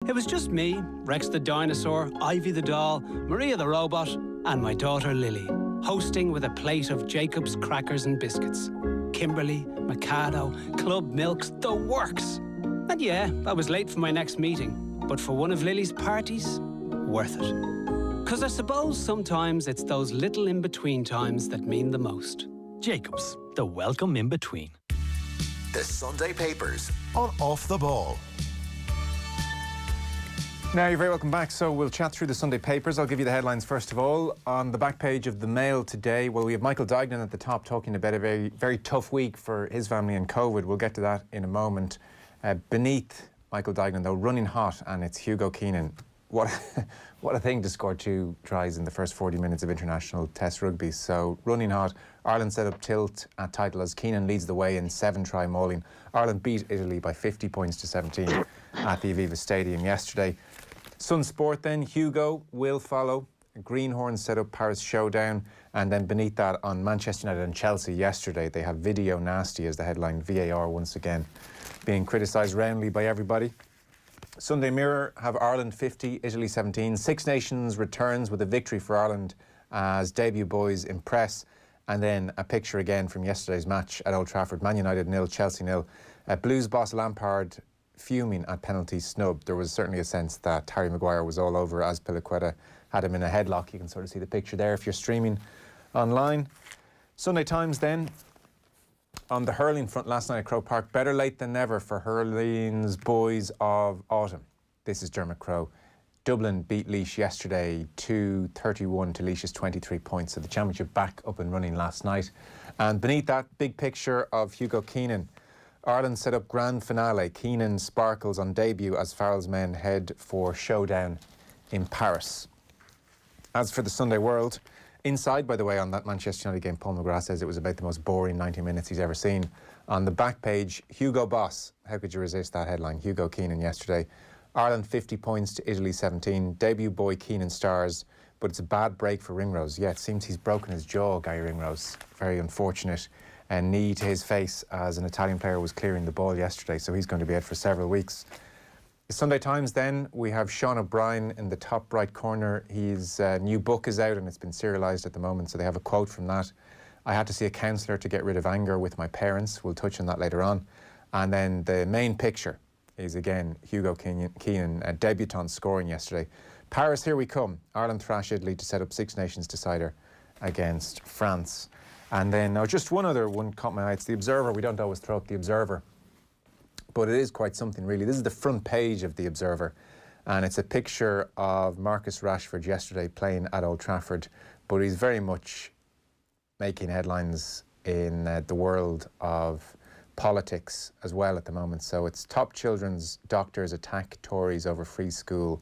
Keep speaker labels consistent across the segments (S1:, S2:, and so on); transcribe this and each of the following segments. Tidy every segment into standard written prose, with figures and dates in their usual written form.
S1: It was just me, Rex the dinosaur, Ivy the doll, Maria the robot, and my daughter Lily, hosting with a plate of Jacob's crackers and biscuits. Kimberly, Mikado, Club Milks, the works. And yeah, I was late for my next meeting, but for one of Lily's parties, worth it. 'Cause I suppose sometimes it's those little in-between times that mean the most.
S2: Jacob's, the welcome in-between.
S3: The Sunday Papers on Off the Ball.
S4: Now, you're very welcome back. So we'll chat through the Sunday papers. I'll give you the headlines first of all. On the back page of the Mail today, well, we have Michael Dignan at the top talking about a very, very tough week for his family and COVID. We'll get to that in a moment. Beneath Michael Dignan, though, running hot, and it's Hugo Keenan. What a thing to score 2 tries in the first 40 minutes of international test rugby. So, running hot. Ireland set up tilt at title as Keenan leads the way in 7-try mauling. Ireland beat Italy by 50 points to 17 at the Aviva Stadium yesterday. Sun Sport then, Hugo will follow. Greenhorn set up Paris Showdown, and then beneath that on Manchester United and Chelsea yesterday, they have Video Nasty as the headline. VAR once again being criticised roundly by everybody. Sunday Mirror have Ireland 50, Italy 17. Six Nations returns with a victory for Ireland as debut boys impress. And then a picture again from yesterday's match at Old Trafford. Man United 0, Chelsea 0. Blues boss Lampard fuming at penalty snub. There was certainly a sense that Harry Maguire was all over as Piliqueta had him in a headlock. You can sort of see the picture there if you're streaming online. Sunday Times then. On the hurling front last night at Croke Park, better late than never for hurling's boys of autumn. This is Dermot Crowe. Dublin beat Laois yesterday 2-31 to Laois's 23 points. So the championship back up and running last night. And beneath that, big picture of Hugo Keenan. Ireland set up grand finale. Keenan sparkles on debut as Farrell's men head for showdown in Paris. As for the Sunday World, inside, by the way, on that Manchester United game, Paul McGrath says it was about the most boring 90 minutes he's ever seen. On the back page, Hugo Boss. How could you resist that headline? Hugo Keenan yesterday. Ireland 50 points to Italy 17. Debut boy Keenan stars, but it's a bad break for Ringrose. Yeah, it seems he's broken his jaw, Guy Ringrose. Very unfortunate. And knee to his face as an Italian player was clearing the ball yesterday, so he's going to be out for several weeks. The Sunday Times then, we have Sean O'Brien in the top right corner. His new book is out and it's been serialised at the moment, so they have a quote from that. I had to see a counsellor to get rid of anger with my parents. We'll touch on that later on. And then the main picture is again Hugo Keenan, a debutant scoring yesterday. Paris, here we come. Ireland thrash Italy to set up Six Nations decider against France. And then, now just one other one caught my eye. It's the Observer. We don't always throw up the Observer, but it is quite something really. This is the front page of the Observer, and it's a picture of Marcus Rashford yesterday playing at Old Trafford, but he's very much making headlines in the world of politics as well at the moment. So it's top children's doctors attack Tories over free school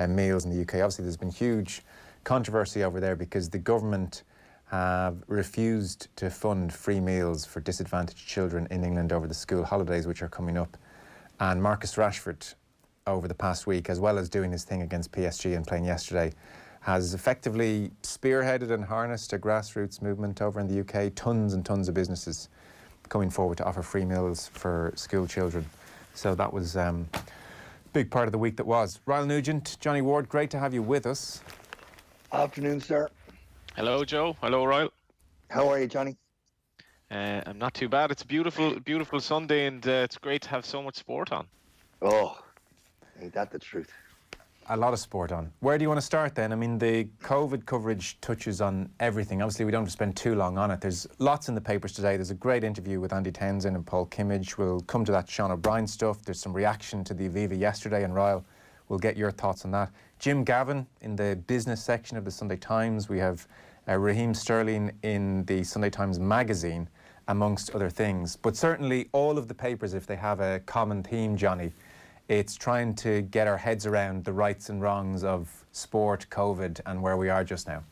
S4: meals in the UK. Obviously there's been huge controversy over there because the government have refused to fund free meals for disadvantaged children in England over the school holidays which are coming up. And Marcus Rashford, over the past week, as well as doing his thing against PSG and playing yesterday, has effectively spearheaded and harnessed a grassroots movement over in the UK. Tons and tons of businesses coming forward to offer free meals for school children. So that was a big part of the week that was. Ryle Nugent, Johnny Ward, great to have you with us.
S5: Afternoon, sir.
S6: Hello, Joe. Hello, Ryle.
S5: How are you, Johnny?
S6: I'm not too bad. It's a beautiful, beautiful Sunday, and it's great to have so much sport on.
S5: Oh, ain't that the truth?
S4: A lot of sport on. Where do you want to start then? I mean, the COVID coverage touches on everything. Obviously, we don't have to spend too long on it. There's lots in the papers today. There's a great interview with Andy Townsend and Paul Kimmage. We'll come to that Sean O'Brien stuff. There's some reaction to the Aviva yesterday, and Ryle, we'll get your thoughts on that. Jim Gavin in the business section of the Sunday Times. We have Raheem Sterling in the Sunday Times magazine, amongst other things. But certainly all of the papers, if they have a common theme, Johnny, it's trying to get our heads around the rights and wrongs of sport, COVID, and where we are just now.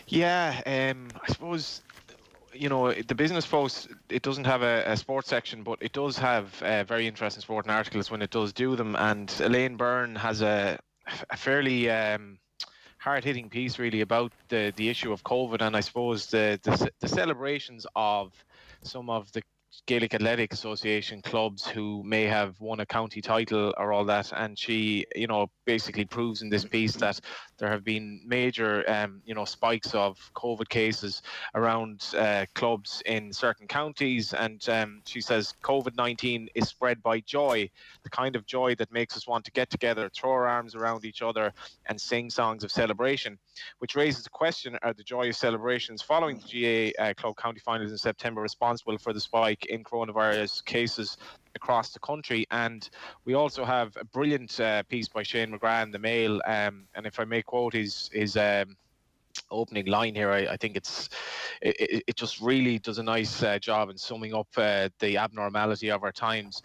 S6: Yeah, I suppose, you know, the Business Post, it doesn't have a sports section, but it does have very interesting sport articles when it does do them. And Elaine Byrne has a fairly hard-hitting piece really about the issue of COVID, and I suppose the celebrations of some of the Gaelic Athletic Association clubs who may have won a county title or all that, and she, basically proves in this piece that there have been major, spikes of COVID cases around clubs in certain counties, and she says COVID-19 is spread by joy, the kind of joy that makes us want to get together, throw our arms around each other, and sing songs of celebration, which raises the question: are the joyous celebrations following the GA club county finals in September responsible for the spike in coronavirus cases across the country? And we also have a brilliant piece by Shane McGrath in the Mail, and if I may quote his opening line here, I think it just really does a nice job in summing up the abnormality of our times.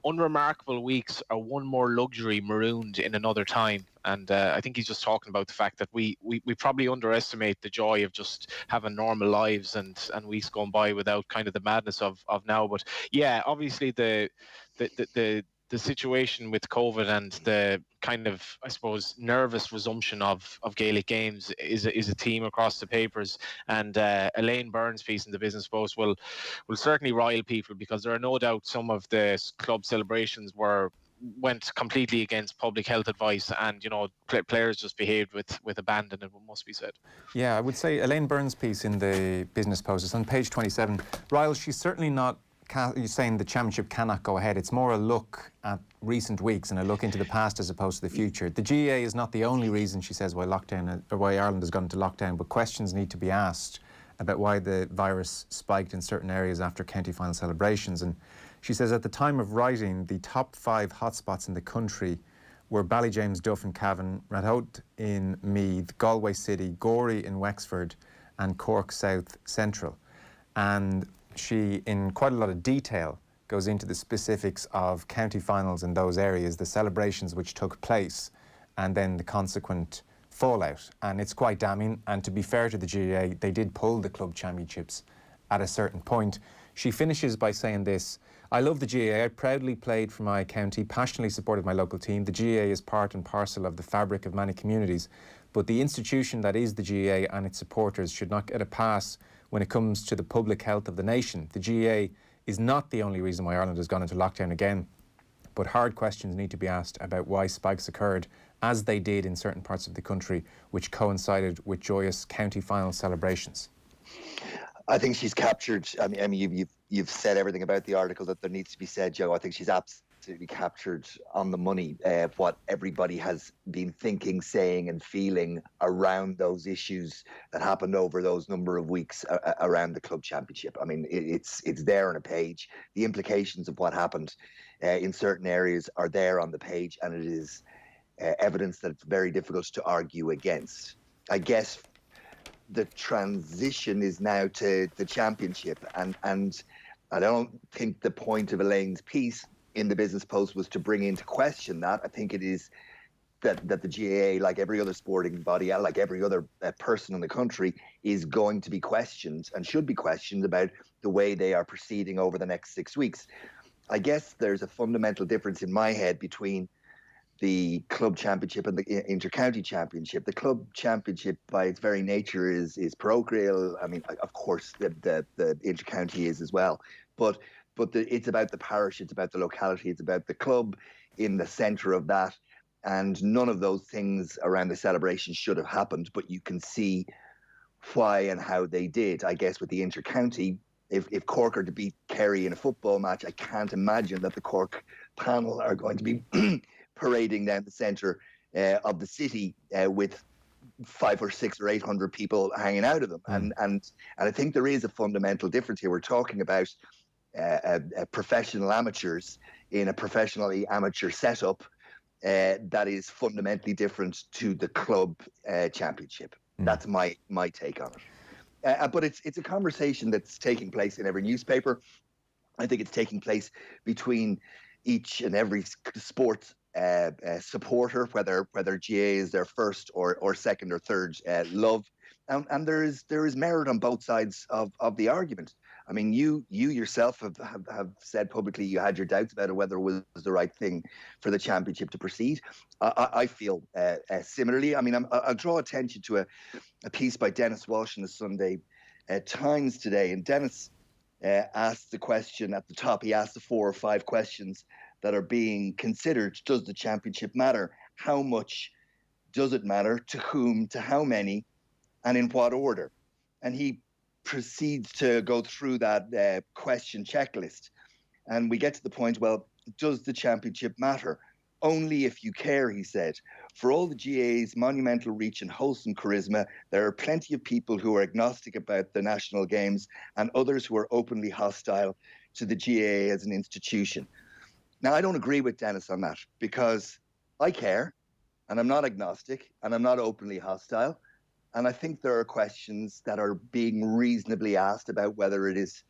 S6: Unremarkable weeks are one more luxury marooned in another time. And I think he's just talking about the fact that we probably underestimate the joy of just having normal lives and weeks going by without kind of the madness of now. But yeah, obviously the situation with COVID and the kind of, I suppose, nervous resumption of Gaelic games is a theme across the papers. And Elaine Byrne's piece in the Business Post will certainly rile people, because there are no doubt some of the club celebrations went completely against public health advice, and players just behaved with abandon, it must be said.
S4: Yeah, I would say Elaine Byrne's piece in the Business Post is on page 27. Ryle, she's certainly not saying the championship cannot go ahead. It's more a look at recent weeks and a look into the past as opposed to the future. The GAA is not the only reason, she says, why Ireland has gone into lockdown, but questions need to be asked about why the virus spiked in certain areas after county final celebrations. And she says at the time of writing, the top 5 hotspots in the country were Ballyjames, Duff and Cavan, Rathote in Meath, Galway City, Gorey in Wexford and Cork South Central. And she, in quite a lot of detail, goes into the specifics of county finals in those areas, the celebrations which took place, and then the consequent fallout. And it's quite damning. And to be fair to the GAA, they did pull the club championships at a certain point. She finishes by saying this: I love the GAA. I proudly played for my county, passionately supported my local team. The GAA is part and parcel of the fabric of many communities, but the institution that is the GAA and its supporters should not get a pass when it comes to the public health of the nation. The GAA is not the only reason why Ireland has gone into lockdown again, but hard questions need to be asked about why spikes occurred, as they did in certain parts of the country, which coincided with joyous county final celebrations.
S5: I think she's captured. I mean, you've said everything about the article that there needs to be said, Joe. I think she's absolutely captured on the money what everybody has been thinking, saying, and feeling around those issues that happened over those number of weeks around the club championship. I mean, it's there on a page. The implications of what happened in certain areas are there on the page, and it is evidence that it's very difficult to argue against. I guess the transition is now to the championship, and I don't think the point of Elaine's piece in the Business Post was to bring into question that. I think it is that the GAA, like every other sporting body, like every other person in the country, is going to be questioned and should be questioned about the way they are proceeding over the next 6 weeks. I guess there's a fundamental difference in my head between the club championship and the inter-county championship. The club championship, by its very nature, is parochial. I mean, of course, the inter-county is as well. But it's about the parish, it's about the locality, it's about the club in the centre of that. And none of those things around the celebration should have happened. But you can see why and how they did. I guess with the inter-county, if Cork are to beat Kerry in a football match, I can't imagine that the Cork panel are going to be parading down the centre of the city with 500 or 600 or 800 people hanging out of them. And I think there is a fundamental difference here. We're talking about professional amateurs in a professionally amateur setup that is fundamentally different to the club championship. That's my take on it. But it's a conversation that's taking place in every newspaper. I think it's taking place between each and every sports supporter, whether GA is their first or second or third love, and there is merit on both sides of the argument. I mean, you yourself have said publicly you had your doubts about whether it was the right thing for the championship to proceed. I feel similarly. I mean, I'll draw attention to a piece by Dennis Walsh in the Sunday Times today, and Dennis asked the question at the top. He asked the 4 or 5 questions that are being considered. Does the championship matter? How much does it matter? To whom? To how many? And in what order? And he proceeds to go through that question checklist. And we get to the point, well, does the championship matter? Only if you care, he said. For all the GAA's monumental reach and wholesome charisma, there are plenty of people who are agnostic about the national games and others who are openly hostile to the GAA as an institution. Now, I don't agree with Dennis on that because I care and I'm not agnostic and I'm not openly hostile. And I think there are questions that are being reasonably asked about whether it is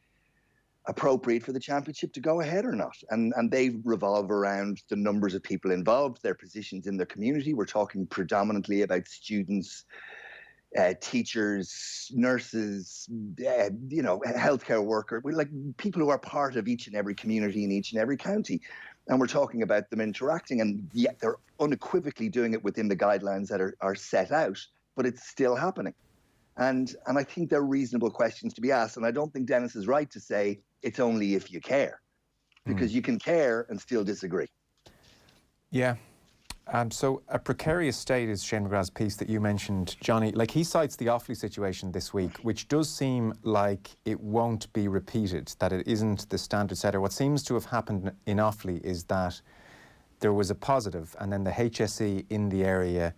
S5: appropriate for the championship to go ahead or not. And they revolve around the numbers of people involved, their positions in their community. We're talking predominantly about students, teachers, nurses, healthcare workers, like people who are part of each and every community in each and every county. And we're talking about them interacting, and yet they're unequivocally doing it within the guidelines that are set out, but it's still happening. And I think they're reasonable questions to be asked. And I don't think Dennis is right to say it's only if you care, because you can care and still disagree.
S4: Yeah. So a precarious state is Shane McGrath's piece that you mentioned, Johnny. Like, he cites the Offaly situation this week, which does seem like it won't be repeated, that it isn't the standard setter. What seems to have happened in Offaly is that there was a positive, and then the HSE in the area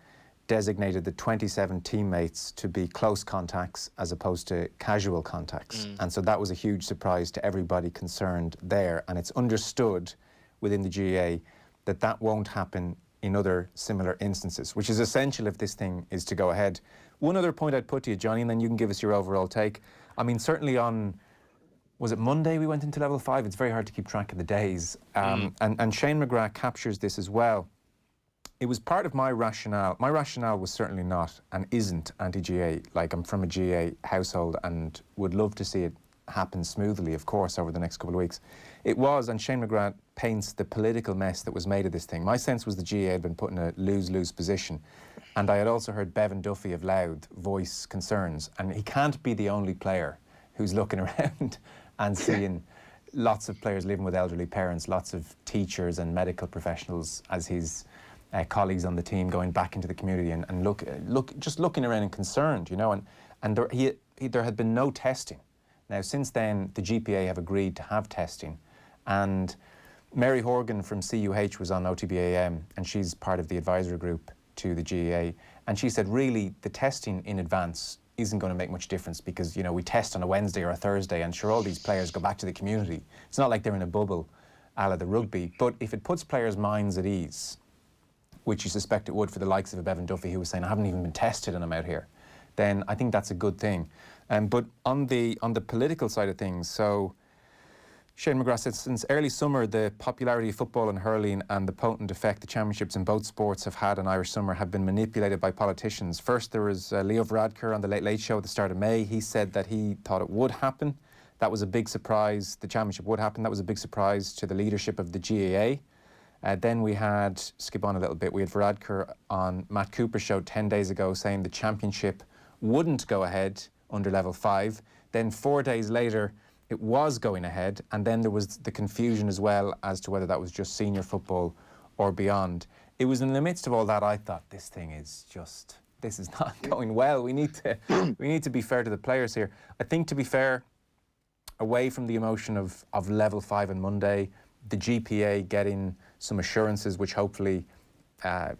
S4: designated the 27 teammates to be close contacts as opposed to casual contacts. And so that was a huge surprise to everybody concerned there. And it's understood within the GAA that that won't happen in other similar instances, which is essential if this thing is to go ahead. One other point I'd put to you, Johnny, and then you can give us your overall take. I mean, certainly on, was it Monday we went into level 5? It's very hard to keep track of the days. And Shane McGrath captures this as well. It was part of my rationale. My rationale was certainly not and isn't anti-GAA. Like, I'm from a GAA household and would love to see it happen smoothly, of course, over the next couple of weeks. It was, and Shane McGrath paints the political mess that was made of this thing. My sense was the GAA had been put in a lose-lose position. And I had also heard Bevan Duffy of Louth voice concerns. And he can't be the only player who's looking around and seeing lots of players living with elderly parents, lots of teachers and medical professionals as his colleagues on the team going back into the community and just looking around and concerned, you know, and there had been no testing. Now, since then, the GPA have agreed to have testing, and Mary Horgan from CUH was on OTB AM, and she's part of the advisory group to the GAA, and she said, really, the testing in advance isn't going to make much difference because, you know, we test on a Wednesday or a Thursday, and sure, all these players go back to the community. It's not like they're in a bubble a la the rugby, but if it puts players' minds at ease, which you suspect it would for the likes of a Bevan Duffy who was saying, I haven't even been tested and I'm out here, then I think that's a good thing. But on the political side of things, so Shane McGrath said, since early summer, the popularity of football and hurling and the potent effect the championships in both sports have had on Irish summer have been manipulated by politicians. First, there was Leo Varadkar on the Late Late Show at the start of May. He said that he thought it would happen. That was a big surprise. The championship would happen. That was a big surprise to the leadership of the GAA. Then we had, skip on a little bit, we had Varadkar on Matt Cooper's show 10 days ago saying the championship wouldn't go ahead under level 5. Then 4 days later, it was going ahead, and then there was the confusion as well as to whether that was just senior football or beyond. It was in the midst of all that I thought, this is not going well. We need to be fair to the players here. I think, to be fair, away from the emotion of level 5 on Monday, the GPA getting some assurances which hopefully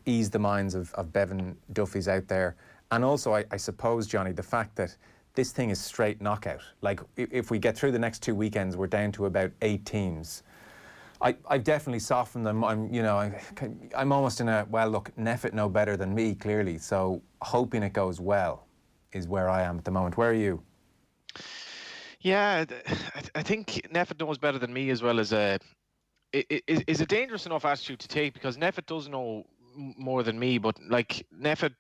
S4: ease the minds of Bevan Duffy's out there. And also, I suppose, Johnny, the fact that this thing is straight knockout. Like, if we get through the next 2 weekends, we're down to about 8 teams. I've definitely softened them. I'm almost in a, well, look, Neffet know better than me, clearly. So hoping it goes well is where I am at the moment. Where are you?
S6: Yeah, I think Neffet knows better than me, as well as is a dangerous enough attitude to take, because Neffet does know more than me, but like Neffet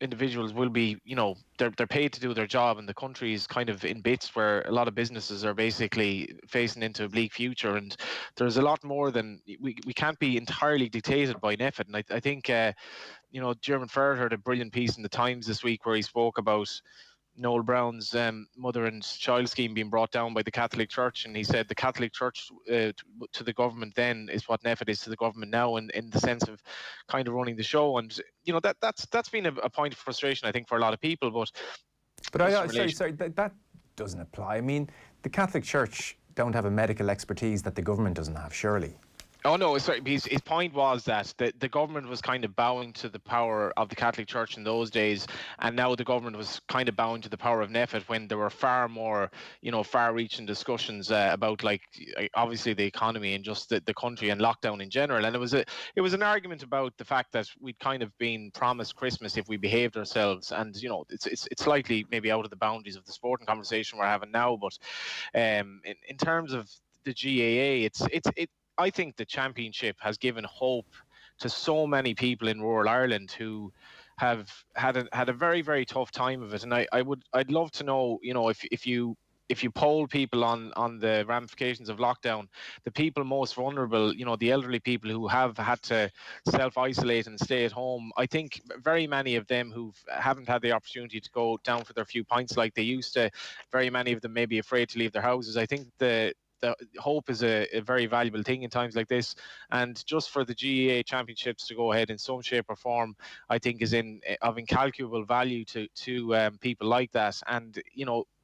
S6: individuals will be, you know, they're paid to do their job, and the country is kind of in bits where a lot of businesses are basically facing into a bleak future, and there's a lot more than we can't be entirely dictated by Neffet. And I think you know, German Ferret had a brilliant piece in the Times this week where he spoke about Noel Brown's mother and child scheme being brought down by the Catholic Church, and he said the Catholic Church to the government then is what NPHET is to the government now, and in the sense of kind of running the show. And that's been a point of frustration, I think, for a lot of people. But
S4: sorry, that doesn't apply. I mean, the Catholic Church don't have a medical expertise that the government doesn't have, surely.
S6: Oh no, sorry. His point was that the government was kind of bowing to the power of the Catholic Church in those days, and now the government was kind of bowing to the power of NPHET when there were far more, far-reaching discussions about, like, obviously the economy and just the country and lockdown in general. And it was an argument about the fact that we'd kind of been promised Christmas if we behaved ourselves, and it's slightly maybe out of the boundaries of the sporting conversation we're having now. But in terms of the GAA, I think the championship has given hope to so many people in rural Ireland who have had a very, very tough time of it. And I'd love to know, if you poll people on the ramifications of lockdown, the people most vulnerable, the elderly people who have had to self-isolate and stay at home, I think very many of them who haven't had the opportunity to go down for their few pints like they used to, very many of them may be afraid to leave their houses. I think the hope is a very valuable thing in times like this, and just for the GAA championships to go ahead in some shape or form, I think is of incalculable value to people like that. And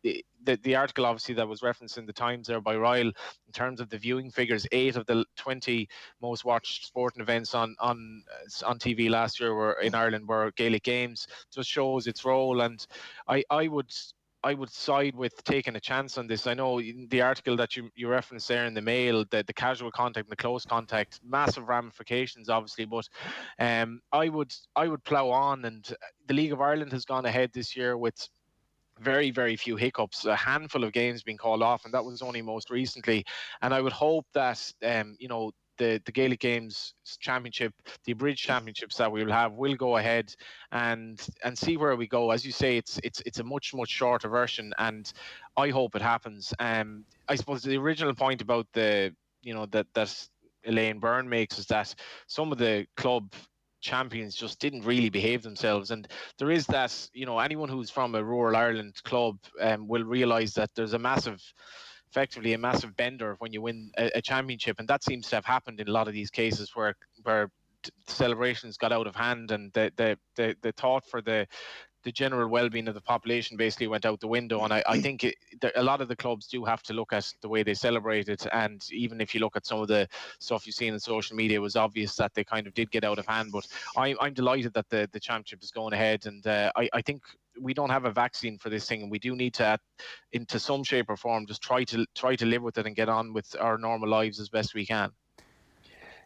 S6: the article obviously that was referenced in the Times there by Ryle, in terms of the viewing figures, 8 of the 20 most watched sporting events on TV last year in Ireland were Gaelic games, just shows its role. And I would side with taking a chance on this. I know in the article that you referenced there in the Mail, the casual contact and the close contact, massive ramifications, obviously. But I would plough on, and the League of Ireland has gone ahead this year with very, very few hiccups, a handful of games being called off, and that was only most recently. And I would hope that the Gaelic Games Championship, the Abridged Championships that we will have, will go ahead and see where we go. As you say, it's a much, much shorter version, and I hope it happens. I suppose the original point about that Elaine Byrne makes is that some of the club champions just didn't really behave themselves, and there is that, anyone who's from a rural Ireland club will realise that there's effectively a massive bender when you win a championship, and that seems to have happened in a lot of these cases where celebrations got out of hand, and the thought for the general well-being of the population basically went out the window. And I think a lot of the clubs do have to look at the way they celebrate it, and even if you look at some of the stuff you've seen on social media, it was obvious that they kind of did get out of hand. But I'm delighted that the championship is going ahead, and I think we don't have a vaccine for this thing, and we do need to, into some shape or form, just try to live with it and get on with our normal lives as best we can.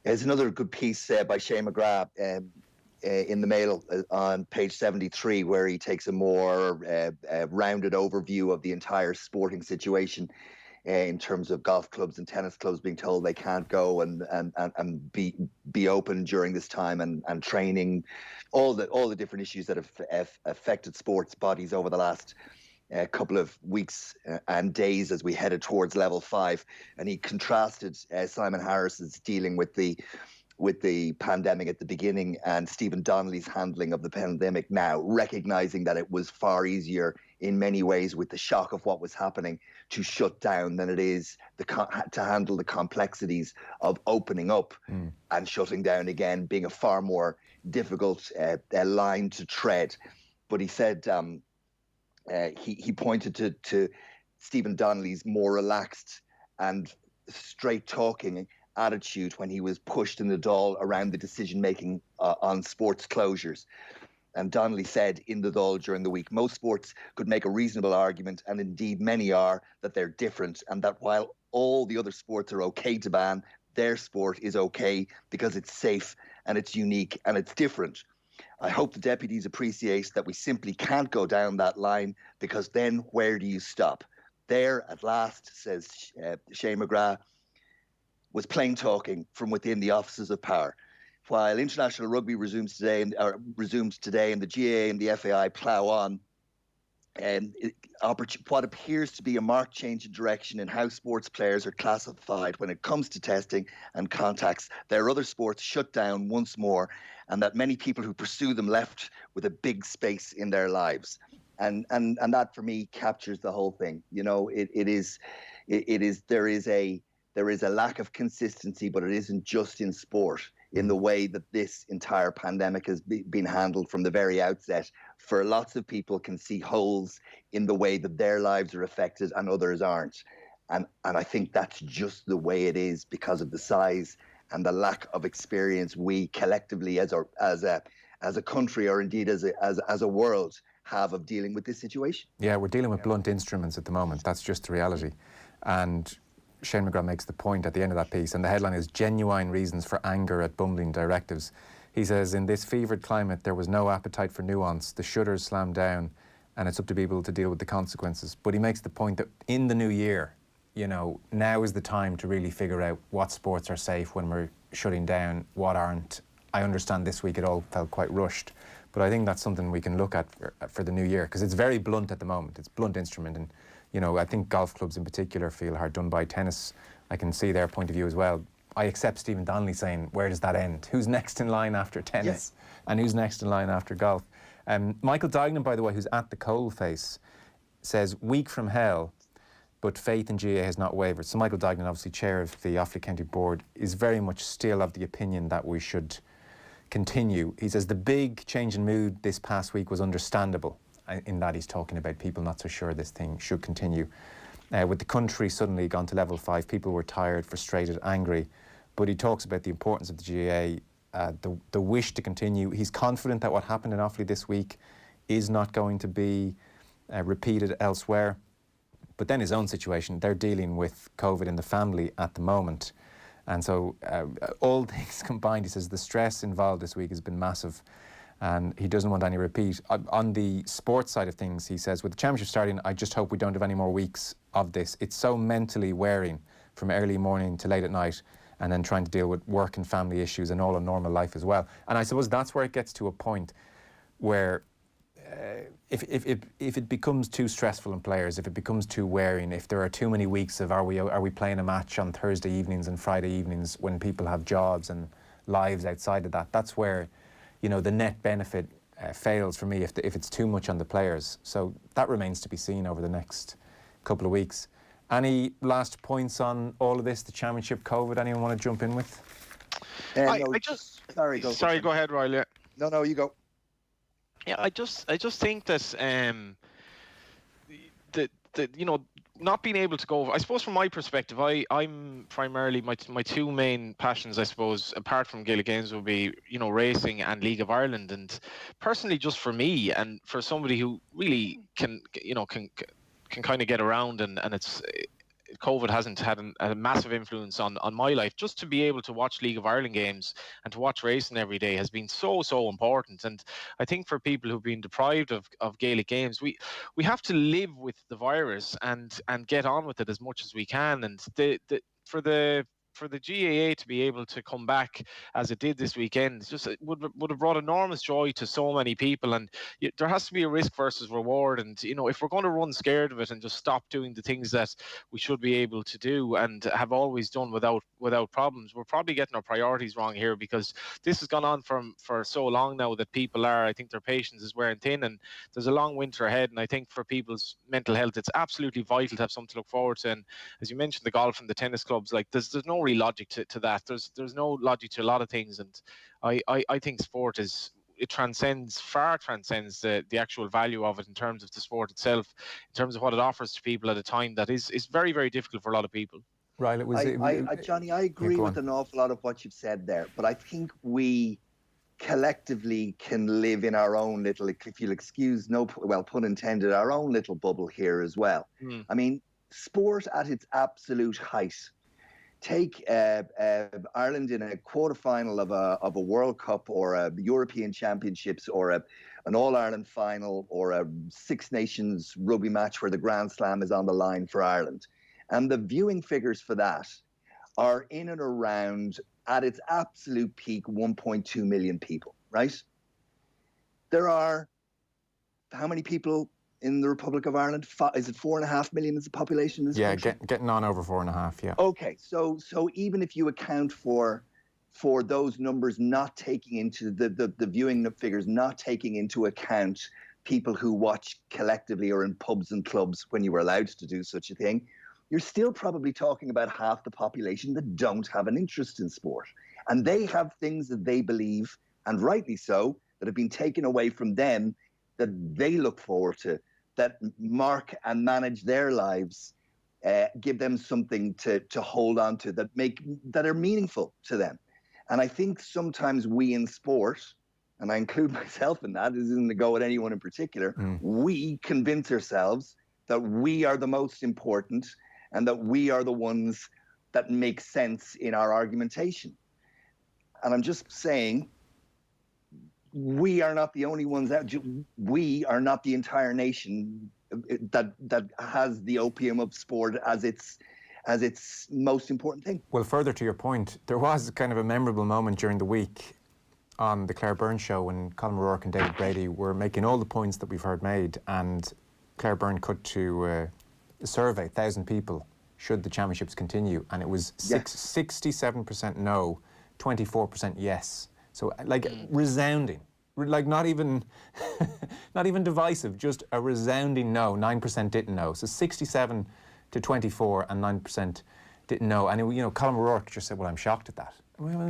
S5: There's another good piece by Shane McGrath in the Mail on page 73, where he takes a more rounded overview of the entire sporting situation in terms of golf clubs and tennis clubs being told they can't go and be open during this time, and training, all the different issues that have affected sports bodies over the last couple of weeks and days as we headed towards level 5. And he contrasted Simon Harris's dealing with the pandemic at the beginning and Stephen Donnelly's handling of the pandemic now, recognizing that it was far easier in many ways with the shock of what was happening to shut down than it is to handle the complexities of opening up and shutting down again, being a far more difficult line to tread. But he said he pointed to Stephen Donnelly's more relaxed and straight talking attitude when he was pushed in the Dáil around the decision-making on sports closures. And Donnelly said in the Dáil during the week, most sports could make a reasonable argument, and indeed many are, that they're different, and that while all the other sports are okay to ban, their sport is okay because it's safe and it's unique and it's different. I hope the deputies appreciate that we simply can't go down that line, because then where do you stop? There, at last, says Shane McGrath, was plain talking from within the offices of power. While international rugby resumes today, and the GAA and the FAI plough on, what appears to be a marked change in direction in how sports players are classified when it comes to testing and contacts. There are other sports shut down once more, and that many people who pursue them left with a big space in their lives. And that for me captures the whole thing. You know, there is a lack of consistency, but it isn't just in sport, in the way that this entire pandemic has been handled from the very outset. For lots of people can see holes in the way that their lives are affected and others aren't. And I think that's just the way it is because of the size and the lack of experience we collectively as a country, or indeed as a world, have of dealing with this situation.
S4: Yeah, we're dealing with blunt instruments at the moment. That's just the reality. And Shane McGrath makes the point at the end of that piece, and the headline is "Genuine Reasons for Anger at Bumbling Directives." He says, in this fevered climate, there was no appetite for nuance. The shutters slammed down, and it's up to people to deal with the consequences. But he makes the point that in the new year, you know, now is the time to really figure out what sports are safe when we're shutting down, what aren't. I understand this week it all felt quite rushed, but I think that's something we can look at for the new year, because it's very blunt at the moment. It's a blunt instrument, and you know, I think golf clubs in particular feel hard done by. Tennis, I can see their point of view as well. I accept Stephen Donnelly saying, where does that end? Who's next in line after tennis? Yes. And who's next in line after golf? Michael Dignan, by the way, who's at the coalface, says, week from hell, but faith in GAA has not wavered. So Michael Dignan, obviously chair of the Offaly County Board, is very much still of the opinion that we should continue. He says the big change in mood this past week was understandable, in that he's talking about people not so sure this thing should continue. With the country suddenly gone to level 5, people were tired, frustrated, angry, but he talks about the importance of the GAA, the wish to continue. He's confident that what happened in Offaly this week is not going to be repeated elsewhere. But then his own situation, they're dealing with COVID in the family at the moment. And so all things combined, he says the stress involved this week has been massive, and he doesn't want any repeat. On the sports side of things, he says, with the championship starting, I just hope we don't have any more weeks of this. It's so mentally wearing from early morning to late at night, and then trying to deal with work and family issues and all of normal life as well. And I suppose that's where it gets to a point where if it becomes too stressful on players, if it becomes too wearing, if there are too many weeks of are we playing a match on Thursday evenings and Friday evenings when people have jobs and lives outside of that, that's where, you know, the net benefit fails for me if it's too much on the players. So that remains to be seen over the next couple of weeks. Any last points on all of this, the championship, COVID, anyone want to jump in with?
S6: Sorry, go ahead, Ryle.
S5: No, you go.
S6: Yeah, I just think that that you know, not being able to go, I suppose from my perspective, I'm primarily, my two main passions, I suppose, apart from Gaelic Games, would be, you know, racing and League of Ireland. And personally, just for me and for somebody who really can kind of get around, and it's COVID hasn't had a massive influence on my life. Just to be able to watch League of Ireland games and to watch racing every day has been so important. And I think for people who've been deprived of Gaelic games, we have to live with the virus and get on with it as much as we can. And for the GAA to be able to come back as it did this weekend, just would have brought enormous joy to so many people. And there has to be a risk versus reward. And, you know, if we're going to run scared of it and just stop doing the things that we should be able to do and have always done without problems, we're probably getting our priorities wrong here, because this has gone on for so long now that people I think their patience is wearing thin, and there's a long winter ahead. And I think for people's mental health, it's absolutely vital to have something to look forward to. And as you mentioned, the golf and the tennis clubs, like there's no real logic to that. There's no logic to a lot of things, and I think sport far transcends the actual value of it in terms of the sport itself, in terms of what it offers to people at a time that is very, very difficult for a lot of people.
S4: Right,
S5: Johnny, I agree with an awful lot of what you've said there, but I think we collectively can live in our own little, if you'll excuse, pun intended, our own little bubble here as well. I mean, sport at its absolute height. Take Ireland in a quarterfinal of a World Cup or a European Championships or an All-Ireland final or a Six Nations rugby match where the Grand Slam is on the line for Ireland. And the viewing figures for that are in and around, at its absolute peak, 1.2 million people, right? There are, how many people in the Republic of Ireland? Is it 4.5 million is the population in this country?
S4: Yeah, getting on over 4.5, yeah.
S5: Okay, so even if you account for those numbers not taking into the viewing figures, not taking into account people who watch collectively or in pubs and clubs when you were allowed to do such a thing, you're still probably talking about half the population that don't have an interest in sport. And they have things that they believe, and rightly so, that have been taken away from them that they look forward to, that mark and manage their lives, give them something to hold on to that are meaningful to them. And I think sometimes we in sport, and I include myself in that, this isn't to go at anyone in particular, we convince ourselves that we are the most important and that we are the ones that make sense in our argumentation. And I'm just saying, we are not the only ones out. We are not the entire nation that has the opium of sport as its most important thing.
S4: Well, further to your point, there was kind of a memorable moment during the week on the Claire Byrne show when Colin O'Rourke and David Brady were making all the points that we've heard made, and Claire Byrne cut to a survey, 1,000 people, should the championships continue, and it was 67% no, 24% yes. So resounding, like not even divisive, just a resounding no. 9% didn't know. So 67 to 24 and 9% didn't know. And Colin O'Rourke just said, "Well, I'm shocked at that."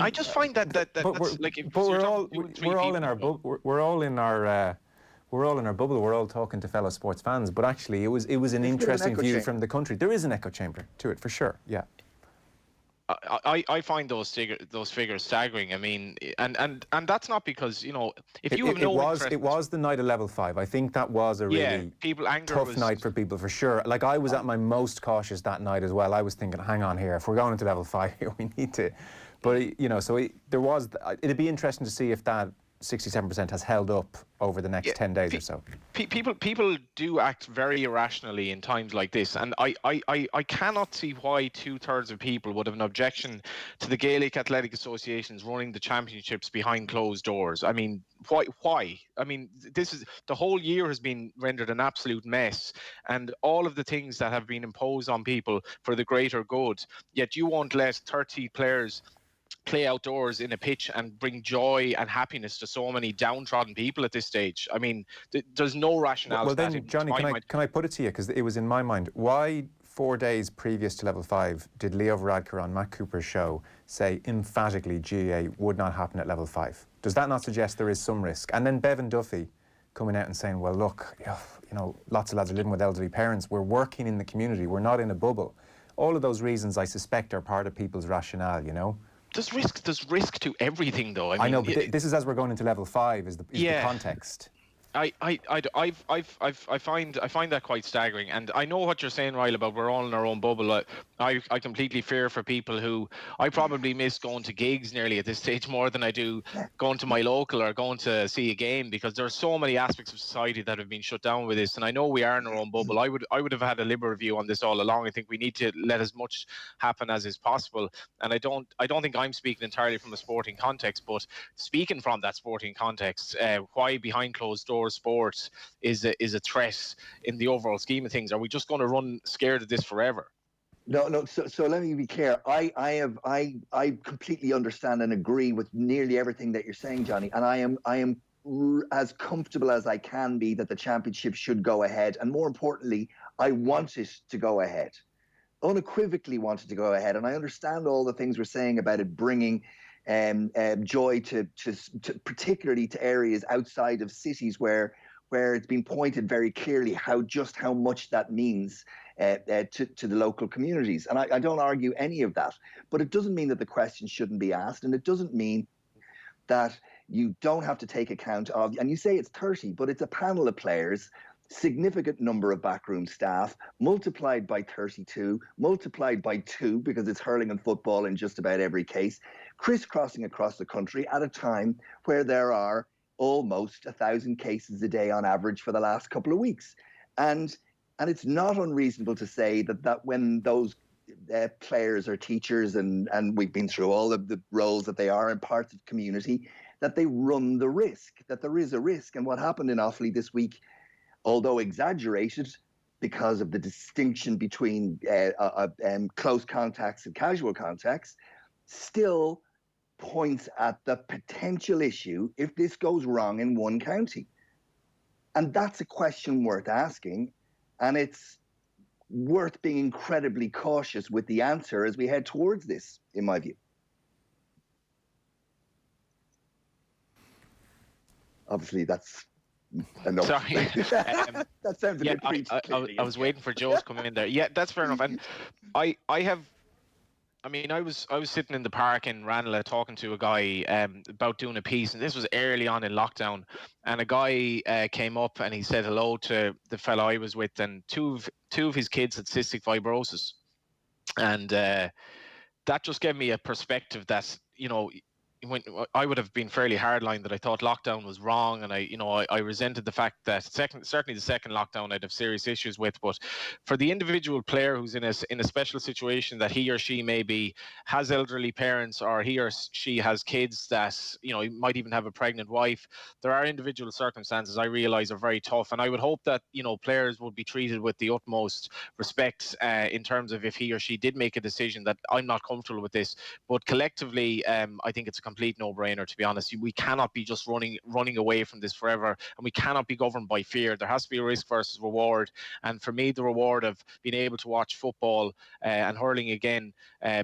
S6: I just find that that's like.
S4: We're all in our bubble. We're all in our bubble. We're all talking to fellow sports fans. But actually, it was an interesting view from the country. There is an echo chamber to it for sure. Yeah.
S6: I find those figures staggering. I mean, and that's not because if you have no interest.
S4: It was the night of level 5. I think that was a really tough night for people for sure. Like I was at my most cautious that night as well. I was thinking, hang on here, if we're going into level 5 here, we need to. But it'd be interesting to see if that 67% has held up over the next 10 days or so.
S6: People do act very irrationally in times like this, and I cannot see why 2/3 of people would have an objection to the Gaelic Athletic Associations running the championships behind closed doors. I mean, why? I mean, the whole year has been rendered an absolute mess, and all of the things that have been imposed on people for the greater good, yet you won't let 30 players play outdoors in a pitch and bring joy and happiness to so many downtrodden people at this stage. I mean, there's no rationale.
S4: Well, then, Johnny, can I put it to you, because it was in my mind, why 4 days previous to level 5 did Leo Varadkar on Matt Cooper's show say emphatically GAA would not happen at level 5? Does that not suggest there is some risk? And then Bevan Duffy coming out and saying, well, look, lots of lads are living with elderly parents. We're working in the community. We're not in a bubble. All of those reasons, I suspect, are part of people's rationale,
S6: There's risk to everything, though.
S4: I know, but this is as we're going into level 5. Is the context?
S6: I find that quite staggering, and I know what you're saying, Ryle, about we're all in our own bubble. I completely fear for people who I probably miss going to gigs nearly at this stage more than I do going to my local or going to see a game, because there are so many aspects of society that have been shut down with this. And I know we are in our own bubble. I would have had a liberal view on this all along. I think we need to let as much happen as is possible. And I don't think I'm speaking entirely from a sporting context, but speaking from that sporting context, why behind closed doors sports is a threat in the overall scheme of things. Are we just going to run scared of this forever?
S5: No. So let me be clear. I completely understand and agree with nearly everything that you're saying, Johnny. And I am as comfortable as I can be that the championship should go ahead. And more importantly, I want it to go ahead. Unequivocally want it to go ahead. And I understand all the things we're saying about it bringing joy to particularly to areas outside of cities where it's been pointed very clearly how much that means to the local communities. And I don't argue any of that, but it doesn't mean that the question shouldn't be asked, and it doesn't mean that you don't have to take account of, and you say it's 30, but it's a panel of players, significant number of backroom staff, multiplied by 32, multiplied by 2, because it's hurling and football in just about every case, crisscrossing across the country at a time where there are almost 1,000 cases a day on average for the last couple of weeks. And it's not unreasonable to say that when those players or teachers, and we've been through all of the roles that they are in parts of community, that they run the risk, that there is a risk. And what happened in Offaly this week, although exaggerated because of the distinction between close contacts and casual contacts, still points at the potential issue if this goes wrong in one county. And that's a question worth asking. And it's worth being incredibly cautious with the answer as we head towards this, in my view. Obviously, that's enough.
S6: Sorry.
S5: That sounds a bit preachy.
S6: I was waiting for Joe to come in there. Yeah, that's fair enough. And I was sitting in the park in Ranelagh talking to a guy about doing a piece, and this was early on in lockdown. And a guy came up and he said hello to the fellow I was with, and two of his kids had cystic fibrosis, and that just gave me a perspective that, you know, when I would have been fairly hardline that I thought lockdown was wrong, and I resented the fact that certainly the second lockdown I'd have serious issues with. But for the individual player who's in a special situation, that he or she maybe has elderly parents, or he or she has kids that, you know, might even have a pregnant wife, there are individual circumstances I realize are very tough, and I would hope that, you know, players would be treated with the utmost respect in terms of if he or she did make a decision that I'm not comfortable with this. But collectively, I think it's a complete no-brainer, to be honest. We cannot be just running away from this forever, and we cannot be governed by fear. There has to be a risk versus reward, and for me, the reward of being able to watch football and hurling again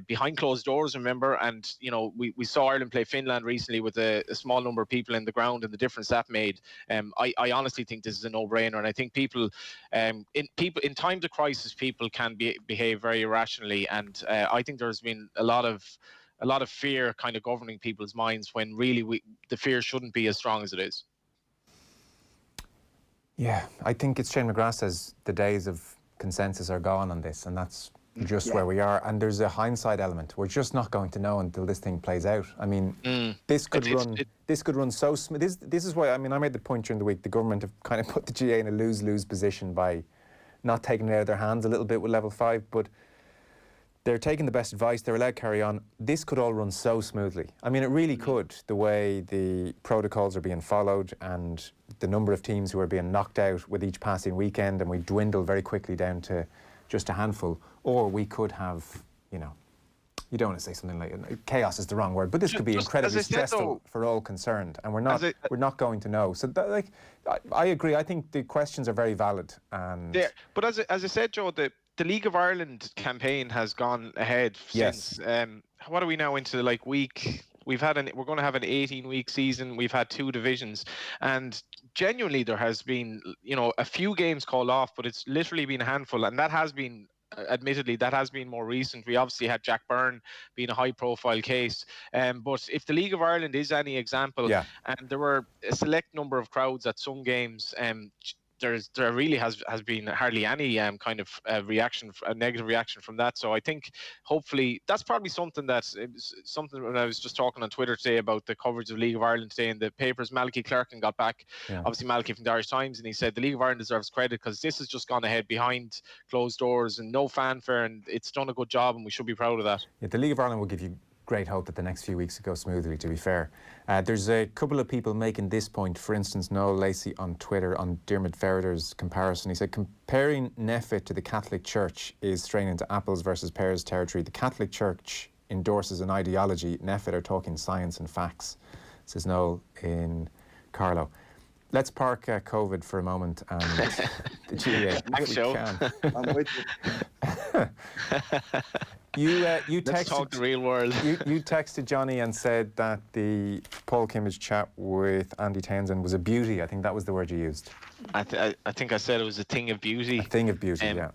S6: behind closed doors, remember, and, you know, we saw Ireland play Finland recently with a small number of people in the ground and the difference that made. I honestly think this is a no-brainer, and I think people in times of crisis, people can behave very irrationally, and I think there's been a lot of fear kind of governing people's minds, when really the fear shouldn't be as strong as it is.
S4: Yeah, I think it's Shane McGrath says the days of consensus are gone on this, and that's just where we are. And there's a hindsight element. We're just not going to know until this thing plays out. I mean, this could run so smooth. This is why, I mean, I made the point during the week, the government have kind of put the GA in a lose-lose position by not taking it out of their hands a little bit with level 5, but they're taking the best advice, they're allowed to carry on. This could all run so smoothly. I mean, it really could, the way the protocols are being followed and the number of teams who are being knocked out with each passing weekend, and we dwindle very quickly down to just a handful. Or we could have, you know, you don't want to say something like, chaos is the wrong word, but this could be incredibly stressful for all concerned, and we're not going to know. So, I agree. I think the questions are very valid. And
S6: yeah, but as I said, Joe, the League of Ireland campaign has gone ahead since. What are we now into? Like we're going to have an 18-week season. We've had 2 divisions, and genuinely there has been, you know, a few games called off, but it's literally been a handful, and that has been. Admittedly, that has been more recent. We obviously had Jack Byrne being a high-profile case, but if the League of Ireland is any example, and there were a select number of crowds at some games, there really has been hardly any kind of a negative reaction from that. So I think hopefully that's probably something when I was just talking on Twitter today about the coverage of League of Ireland today in the papers. Malachy Clerkin got back, obviously Malachy from the Irish Times, and he said the League of Ireland deserves credit because this has just gone ahead behind closed doors and no fanfare, and it's done a good job, and we should be proud of that.
S4: Yeah, the League of Ireland will give you great hope that the next few weeks go smoothly, to be fair. There's a couple of people making this point. For instance, Noel Lacey on Twitter on Dermot Ferriter's comparison. He said, comparing NPHET to the Catholic Church is straying into apples versus pears territory. The Catholic Church endorses an ideology. NPHET are talking science and facts, says Noel in Carlow. Let's park COVID for a moment and the GA.
S6: Thanks, Joe.
S5: I'm with
S4: you.
S6: Let's talk the real world.
S4: You texted Johnny and said that the Paul Kimmage chat with Andy Townsend was a beauty. I think that was the word you used.
S6: I think I said it was a thing of beauty.
S4: A thing of beauty, yeah.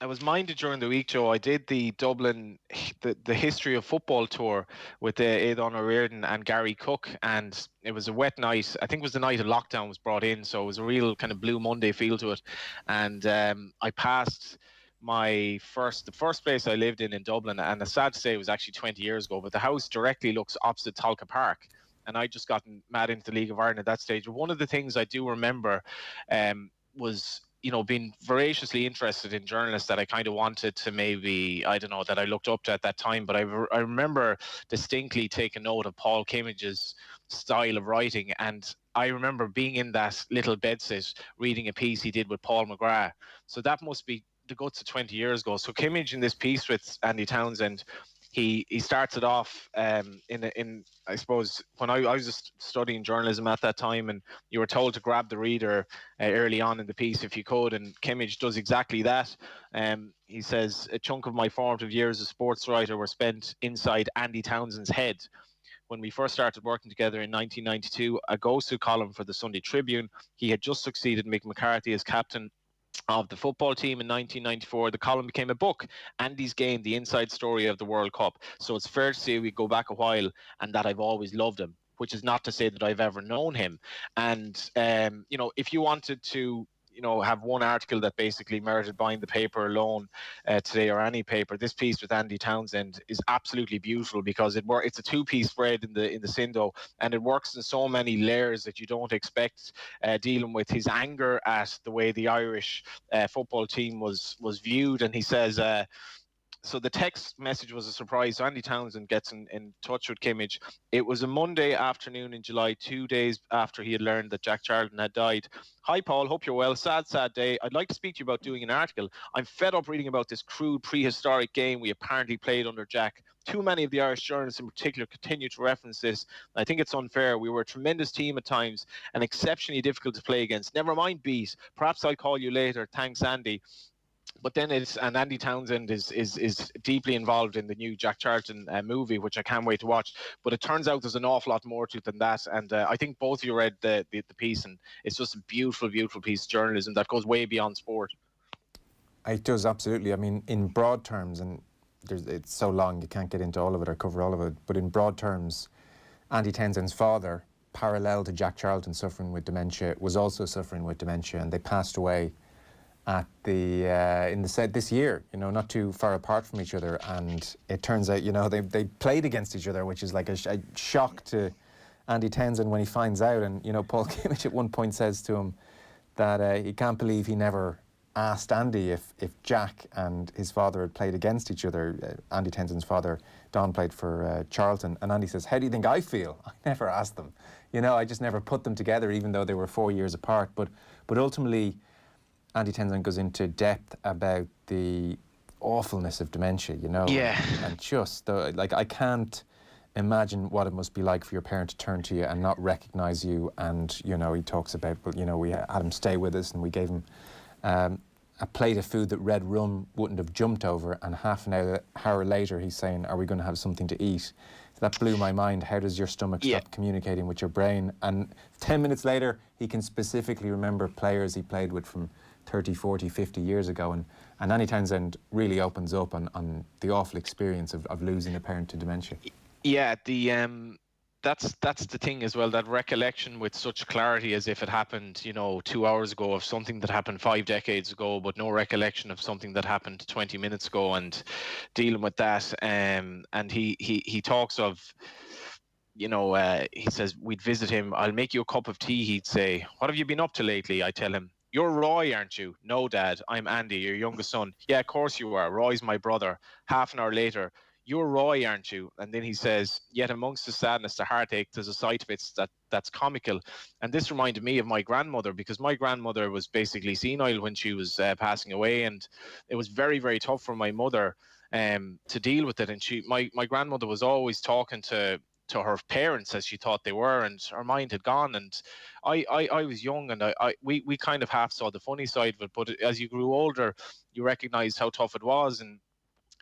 S6: I was minded during the week, Joe. I did the Dublin, the History of Football tour with Aidan O'Riordan and Gary Cook, and it was a wet night. I think it was the night of lockdown was brought in, so it was a real kind of Blue Monday feel to it. And I passed the first place I lived in Dublin, and it's sad to say it was actually 20 years ago, but the house directly looks opposite Tolka Park. And I just gotten mad into the League of Ireland at that stage. But one of the things I do remember was, you know, being voraciously interested in journalists that I kind of wanted to maybe, I don't know, that I looked up to at that time. But I remember distinctly taking note of Paul Camage'S style of writing. And I remember being in that little bedsit reading a piece he did with Paul McGrath. So that must be the guts of 20 years ago. So Kimmage in this piece with Andy Townsend, he starts it off in I suppose when I was just studying journalism at that time, and you were told to grab the reader early on in the piece if you could, and Kimmage does exactly that. He says, a chunk of my formative years as sports writer were spent inside Andy Townsend's head. When we first started working together in 1992, a go-to column for the Sunday Tribune, he had just succeeded Mick McCarthy as captain of the football team in 1994. The column became a book, Andy's Game, the inside story of the World Cup. So it's fair to say we go back a while, and that I've always loved him, which is not to say that I've ever known him. And, if you wanted to, have one article that basically merited buying the paper alone today, or any paper, this piece with Andy Townsend is absolutely beautiful, because it's a two-piece spread in the Sindo, and it works in so many layers that you don't expect, dealing with his anger at the way the Irish football team was viewed. And he says, so the text message was a surprise. So Andy Townsend gets in touch with Kimmage. It was a Monday afternoon in July, 2 days after he had learned that Jack Charlton had died. Hi, Paul. Hope you're well. Sad day. I'd like to speak to you about doing an article. I'm fed up reading about this crude prehistoric game we apparently played under Jack. Too many of the Irish journalists in particular continue to reference this. I think it's unfair. We were a tremendous team at times and exceptionally difficult to play against. Never mind beat. Perhaps I'll call you later. Thanks, Andy. But then and Andy Townsend is deeply involved in the new Jack Charlton movie, which I can't wait to watch. But it turns out there's an awful lot more to it than that. And I think both of you read the piece, and it's just a beautiful, beautiful piece of journalism that goes way beyond sport.
S4: It does, absolutely. I mean, in broad terms, and it's so long you can't get into all of it or cover all of it, but in broad terms, Andy Townsend's father, parallel to Jack Charlton suffering with dementia, was also suffering with dementia, and they passed away at this year, not too far apart from each other. And it turns out, they played against each other, which is like a shock to Andy Townsend when he finds out. And Paul Kimmage at one point says to him that he can't believe he never asked Andy if Jack and his father had played against each other. Andy Townsend's father, Don, played for Charlton, and Andy says, how do you think I feel? I never asked them. I just never put them together, even though they were 4 years apart. But ultimately, Andy Townsend goes into depth about the awfulness of dementia,
S6: Yeah.
S4: And just, I can't imagine what it must be like for your parent to turn to you and not recognise you. And, he talks about, we had him stay with us, and we gave him a plate of food that red rum wouldn't have jumped over, and half an hour later he's saying, are we going to have something to eat? So that blew my mind. How does your stomach stop communicating with your brain? And 10 minutes later, he can specifically remember players he played with from 30, 40, 50 years ago. And Andy Townsend really opens up on the awful experience of losing a parent to dementia.
S6: Yeah, that's the thing as well, that recollection with such clarity as if it happened, 2 hours ago, of something that happened 5 decades ago, but no recollection of something that happened 20 minutes ago, and dealing with that. And he talks of, he says, we'd visit him. I'll make you a cup of tea, he'd say. What have you been up to lately? I tell him. You're Roy, aren't you? No, Dad, I'm Andy, your youngest son. Yeah, of course you are. Roy's my brother. Half an hour later, you're Roy, aren't you? And then he says, yet amongst the sadness, the heartache, there's a side of it that's comical. And this reminded me of my grandmother, because my grandmother was basically senile when she was passing away, and it was very, very tough for my mother to deal with it. And my grandmother was always talking to her parents as she thought they were, and her mind had gone. And I was young, and we kind of half saw the funny side of it, but as you grew older, you recognized how tough it was. And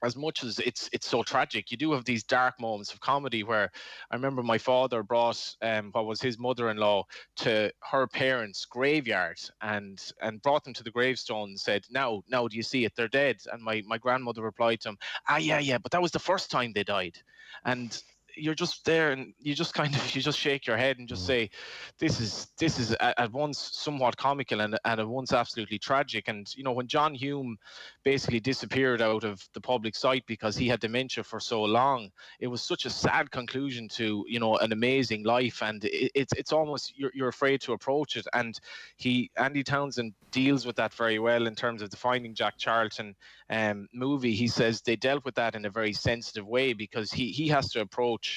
S6: as much as it's so tragic, you do have these dark moments of comedy, where I remember my father brought what was his mother-in-law to her parents' graveyard, and brought them to the gravestone and said, now do you see it, they're dead. And my grandmother replied to him, yeah, but that was the first time they died. And you're just there, and you just shake your head and just say, this is at once somewhat comical and at once absolutely tragic. And when John Hume basically disappeared out of the public sight because he had dementia for so long, it was such a sad conclusion to an amazing life, and it's almost you're afraid to approach it. And Andy Townsend deals with that very well in terms of the Finding Jack Charlton movie. He says they dealt with that in a very sensitive way, because he has to approach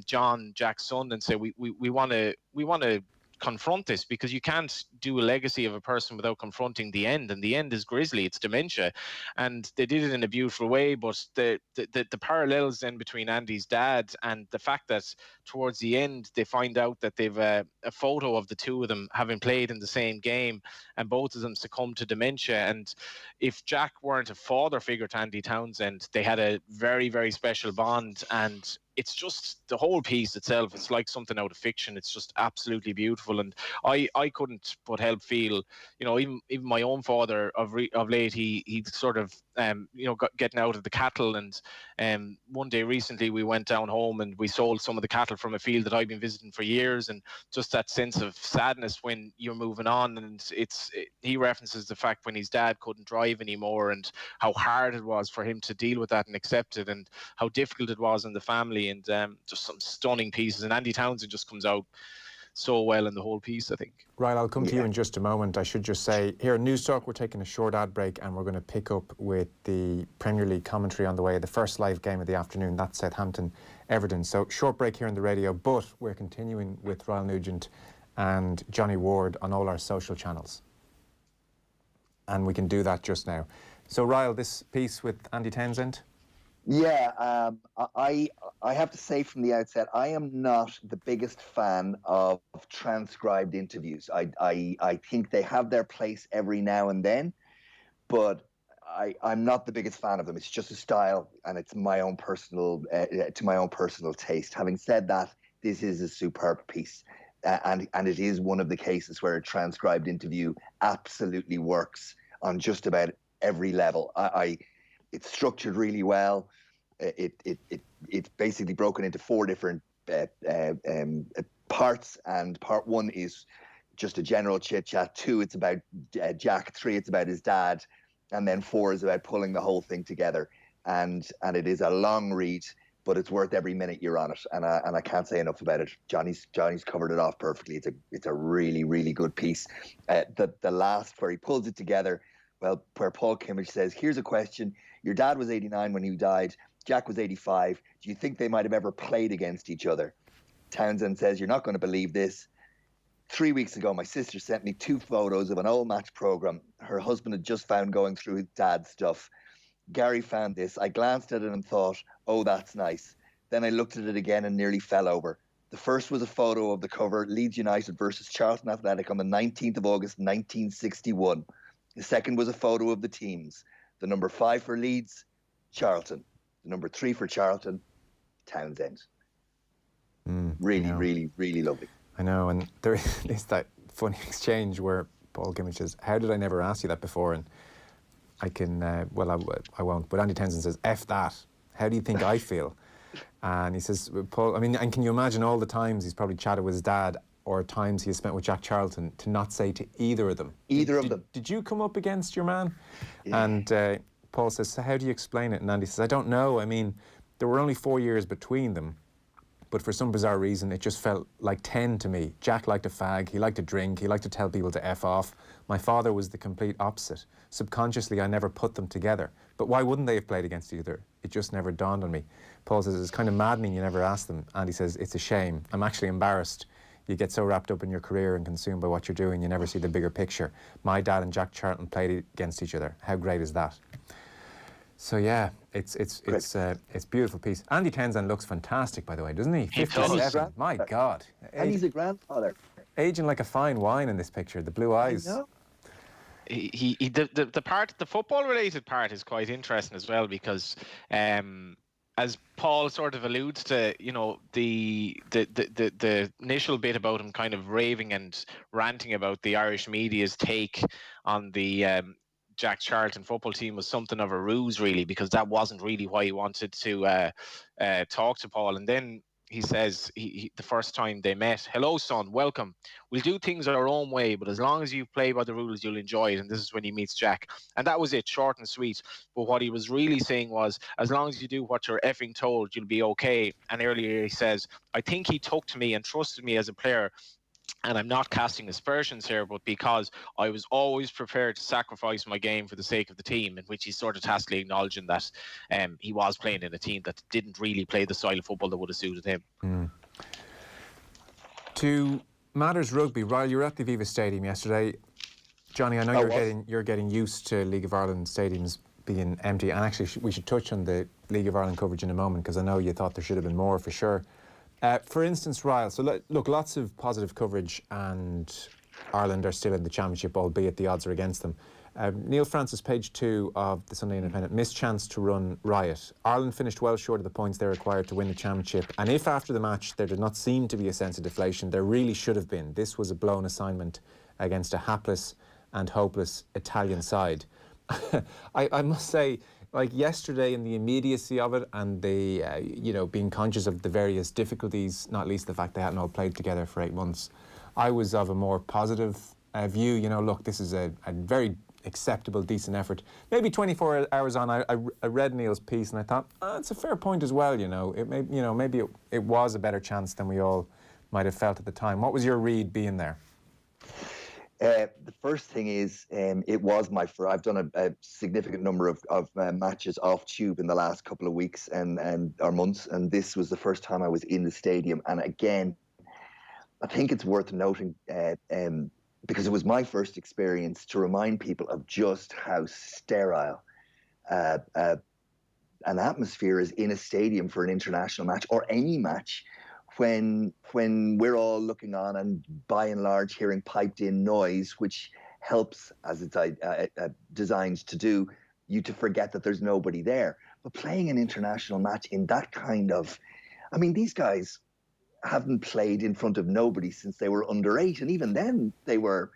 S6: John, Jack's son, and say, we want to confront this, because you can't do a legacy of a person without confronting the end, and the end is grisly. It's dementia, and they did it in a beautiful way. But the parallels then between Andy's dad and the fact that towards the end they find out that they've a photo of the two of them having played in the same game, and both of them succumbed to dementia. And if Jack weren't a father figure to Andy Townsend, they had a very, very special bond. And it's just the whole piece itself, it's like something out of fiction. It's just absolutely beautiful. And I couldn't but help feel, even my own father of late, he sort of got getting out of the cattle. And one day recently we went down home and we sold some of the cattle from a field that I've been visiting for years, and just that sense of sadness when you're moving on. And he references the fact when his dad couldn't drive anymore, and how hard it was for him to deal with that and accept it, and how difficult it was in the family. And just some stunning pieces, and Andy Townsend just comes out so well in the whole piece, I think.
S4: Ryle, I'll come to you in just a moment. I should just say, here at News Talk, we're taking a short ad break, and we're going to pick up with the Premier League commentary on the way. The first live game of the afternoon, that's Southampton-Everton. So, short break here on the radio, but we're continuing with Ryle Nugent and Johnny Ward on all our social channels. And we can do that just now. So, Ryle, this piece with Andy Townsend?
S5: Yeah, I have to say from the outset, I am not the biggest fan of transcribed interviews. I think they have their place every now and then, but I'm not the biggest fan of them. It's just a style, and it's my own personal to my own personal taste. Having said that, this is a superb piece, and it is one of the cases where a transcribed interview absolutely works on just about every level. It's structured really well. It's basically broken into 4 different parts, and part 1 is just a general chit chat. 2, it's about Jack. 3, it's about his dad, and then 4 is about pulling the whole thing together. And it is a long read, but it's worth every minute you're on it. And I can't say enough about it. Johnny's covered it off perfectly. It's a really, really good piece. The last where he pulls it together. Well, where Paul Kimmage says, here's a question. Your dad was 89 when he died. Jack was 85. Do you think they might have ever played against each other? Townsend says, you're not going to believe this. 3 weeks ago, my sister sent me 2 photos of an old match program her husband had just found going through his dad's stuff. Gary found this. I glanced at it and thought, oh, that's nice. Then I looked at it again and nearly fell over. The first was a photo of the cover, Leeds United versus Charlton Athletic on the 19th of August, 1961. The second was a photo of the teams. The number 5 for Leeds, Charlton. The number 3 for Charlton, Townsend. Really, really, really lovely.
S4: I know, and there is that funny exchange where Paul Kimmage says, how did I never ask you that before? And I can, I won't, but Andy Townsend says, F that. How do you think I feel? And he says, Paul, and can you imagine all the times he's probably chatted with his dad, or times he has spent with Jack Charlton, to not say to either of them? Did you come up against your man? Yeah. And Paul says, so how do you explain it? And Andy says, I don't know. There were only 4 years between them, but for some bizarre reason, it just felt like 10 to me. Jack liked to fag, he liked to drink, he liked to tell people to F off. My father was the complete opposite. Subconsciously, I never put them together. But why wouldn't they have played against each other? It just never dawned on me. Paul says, it's kind of maddening you never asked them. Andy says, it's a shame. I'm actually embarrassed. You get so wrapped up in your career and consumed by what you're doing, you never see the bigger picture. My dad and Jack Charlton played against each other. How great is that? So yeah, it's a beautiful piece. Andy Townsend looks fantastic, by the way, doesn't he? 57. My God.
S5: And he's a grandfather.
S4: Aging like a fine wine in this picture. The blue eyes.
S5: I know.
S6: The football related part is quite interesting as well, because as Paul sort of alludes to, the initial bit about him kind of raving and ranting about the Irish media's take on the Jack Charlton football team was something of a ruse, really, because that wasn't really why he wanted to talk to Paul. And then he says, the first time they met, hello, son, welcome. We'll do things our own way, but as long as you play by the rules, you'll enjoy it. And this is when he meets Jack. And that was it, short and sweet. But what he was really saying was, as long as you do what you're effing told, you'll be okay. And earlier he says, I think he took to me and trusted me as a player. And I'm not casting aspersions here, but because I was always prepared to sacrifice my game for the sake of the team, in which he's sort of tacitly acknowledging that he was playing in a team that didn't really play the style of football that would have suited him.
S4: To Matters Rugby. Ryle, you were at the Aviva Stadium yesterday. Johnny, I know you're getting used to League of Ireland stadiums being empty, and actually we should touch on the League of Ireland coverage in a moment, because I know you thought there should have been more for sure. For instance, Ryle, so look, lots of positive coverage, and Ireland are still in the championship, albeit the odds are against them. Neil Francis, page 2 of the Sunday Independent, missed chance to run riot. Ireland finished well short of the points they required to win the championship, and if after the match there did not seem to be a sense of deflation, there really should have been. This was a blown assignment against a hapless and hopeless Italian side. I must say, like yesterday, in the immediacy of it, and the being conscious of the various difficulties, not least the fact they hadn't all played together for 8 months, I was of a more positive view. Look, this is a very acceptable, decent effort. Maybe 24 hours on, I read Neil's piece and I thought, it's a fair point as well. Maybe it was a better chance than we all might have felt at the time. What was your read being there?
S5: The first thing is, it was I've done a significant number of matches off tube in the last couple of weeks or months, and this was the first time I was in the stadium. And again, I think it's worth noting, because it was my first experience, to remind people of just how sterile an atmosphere is in a stadium for an international match, or any match, when we're all looking on and by and large hearing piped in noise, which helps, as it's designed to do, you to forget that there's nobody there. But playing an international match in that kind of, these guys haven't played in front of nobody since they were under 8, and even then there were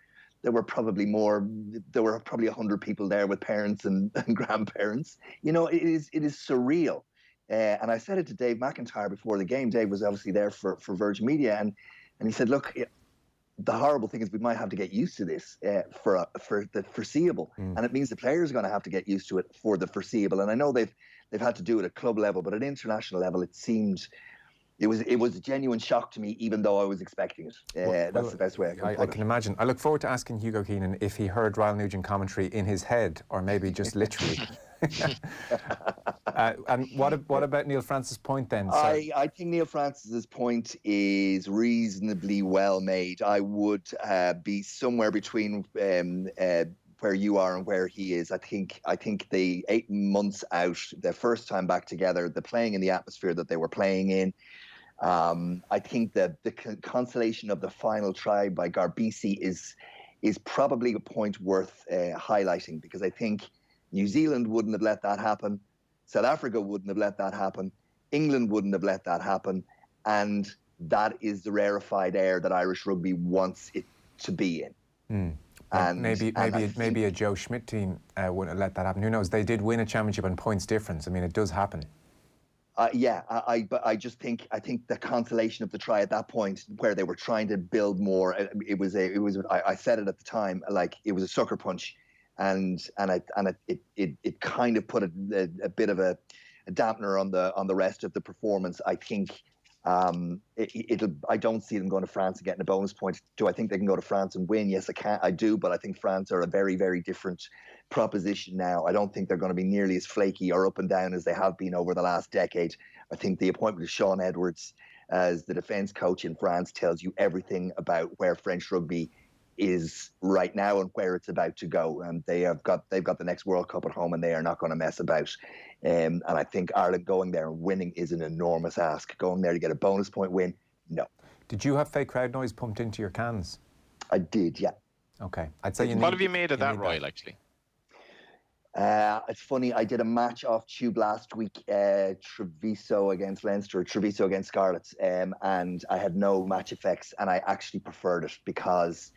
S5: probably 100 people there with parents and grandparents. It is surreal. And I said it to Dave McIntyre before the game. Dave was obviously there for Virgin Media, and he said, look, the horrible thing is we might have to get used to this for the foreseeable. And it means the players are going to have to get used to it for the foreseeable. And I know they've had to do it at club level, but at international level, it seemed it was a genuine shock to me, even though I was expecting it. That's the best way I can put it.
S4: I can imagine. I look forward to asking Hugo Keenan if he heard Ryle Nugent commentary in his head, or maybe just literally. And what about Neil Francis' point then?
S5: I think Neil Francis's point is reasonably well made. I would be somewhere between where you are and where he is. I think the 8 months out, the first time back together, the playing in the atmosphere that they were playing in, I think that the consolation of the final try by Garbisi is probably a point worth highlighting, because I think New Zealand wouldn't have let that happen. South Africa wouldn't have let that happen. England wouldn't have let that happen. And that is the rarefied air that Irish rugby wants it to be in. And maybe a Joe Schmidt team wouldn't have let that happen. Who knows? They did win a championship on points difference. It does happen. But I think the consolation of the try at that point, where they were trying to build more, I said it at the time, like it was a sucker punch. And it kind of put a bit of a dampener on the rest of the performance. I think I don't see them going to France and getting a bonus point. Do I think they can go to France and win? Yes, I do, but I think France are a very, very different proposition now. I don't think they're going to be nearly as flaky or up and down as they have been over the last decade. I think the appointment of Sean Edwards as the defence coach in France tells you everything about where French rugby is right now and where it's about to go. And they've got the next World Cup at home, and they are not going to mess about. And I think Ireland going there and winning is an enormous ask. Going there to get a bonus point win, no.
S4: Did you have fake crowd noise pumped into your cans?
S5: I did, yeah.
S4: Okay. I'd say
S6: what have you made of that, Ryle, actually?
S5: It's funny, I did a match off tube last week, Treviso against Leinster, Treviso against Scarlets, and I had no match effects, and I actually preferred it because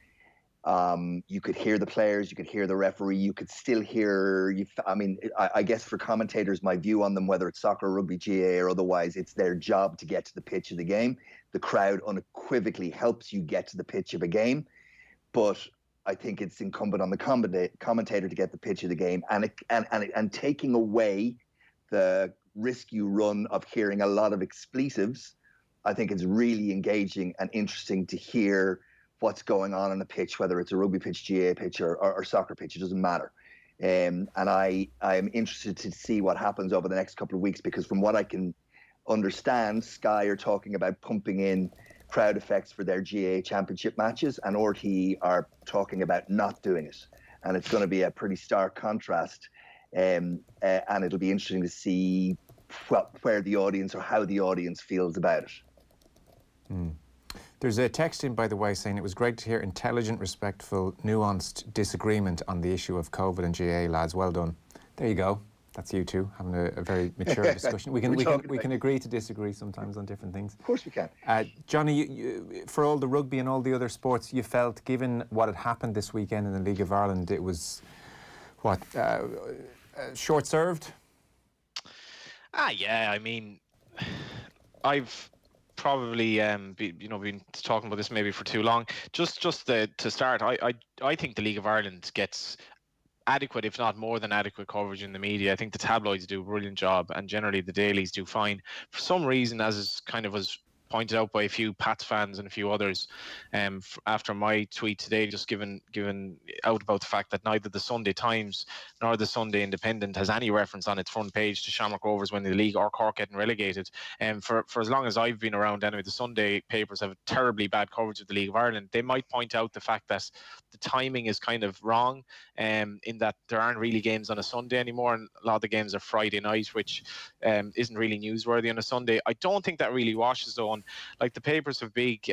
S5: you could hear the players, you could hear the referee, you could still hear. I guess for commentators, my view on them, whether it's soccer, rugby, GA, or otherwise, it's their job to get to the pitch of the game. The crowd unequivocally helps you get to the pitch of a game, but I think it's incumbent on the commentator to get the pitch of the game, and taking away the risk you run of hearing a lot of expletives. I think it's really engaging and interesting to hear what's going on a pitch, whether it's a rugby pitch, GA pitch, or soccer pitch. It doesn't matter. And I'm interested to see what happens over the next couple of weeks, because from what I can understand, Sky are talking about pumping in crowd effects for their GAA championship matches, and RTE are talking about not doing it. And it's going to be a pretty stark contrast. And it'll be interesting to see where the audience or how the audience feels about it.
S4: There's a text in, by the way, saying it was great to hear intelligent, respectful, nuanced disagreement on the issue of COVID and GAA, lads. Well done. There you go. That's you two having a very mature discussion. We can agree to disagree sometimes on different things.
S5: Of course we can.
S4: Johnny, you, for all the rugby and all the other sports, you felt, given what had happened this weekend in the League of Ireland, it was, short-served?
S6: Yeah, I mean, I've probably been talking about this maybe for too long. Just to start, I think the League of Ireland gets adequate, if not more than adequate, coverage in the media. I think the tabloids do a brilliant job, and generally the dailies do fine. For some reason, as is kind of was pointed out by a few Pats fans and a few others, after my tweet today, just given out about the fact that neither the Sunday Times nor the Sunday Independent has any reference on its front page to Shamrock Rovers winning the league or Cork getting relegated. For as long as I've been around, anyway, the Sunday papers have terribly bad coverage of the League of Ireland. They might point out the fact that the timing is kind of wrong, in that there aren't really games on a Sunday anymore, and a lot of the games are Friday night, which isn't really newsworthy on a Sunday. I don't think that really washes though. Like, the papers have big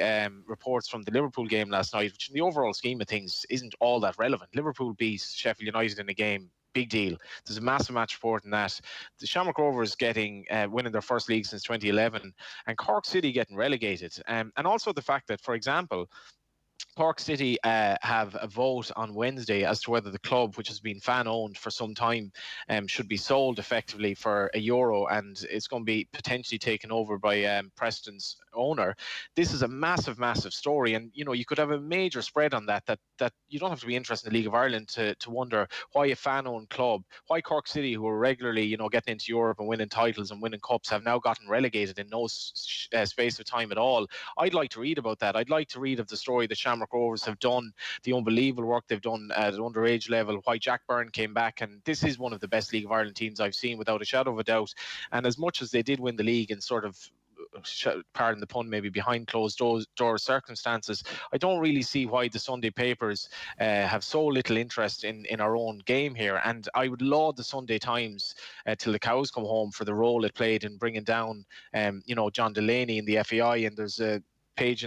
S6: reports from the Liverpool game last night, which in the overall scheme of things isn't all that relevant. Liverpool beat Sheffield United in a game. Big deal. There's a massive match report in that. The Shamrock Rovers getting winning their first league since 2011, and Cork City getting relegated. And also the fact that, for example, Cork City have a vote on Wednesday as to whether the club, which has been fan-owned for some time, should be sold effectively for €1, and it's going to be potentially taken over by Preston's owner. This is a massive, massive story, and you could have a major spread on that you don't have to be interested in the League of Ireland to wonder why a fan-owned club, why Cork City, who are regularly getting into Europe and winning titles and winning cups, have now gotten relegated in no space of time at all. I'd like to read about that. I'd like to read of the story that Shamrock Rovers have done, the unbelievable work they've done at an underage level, why Jack Byrne came back, and this is one of the best League of Ireland teams I've seen without a shadow of a doubt. And as much as they did win the league in sort of, pardon the pun, maybe behind closed door circumstances, I don't really see why the Sunday papers have so little interest in our own game here. And I would laud the Sunday Times till the cows come home for the role it played in bringing down John Delaney in the FAI. And there's a page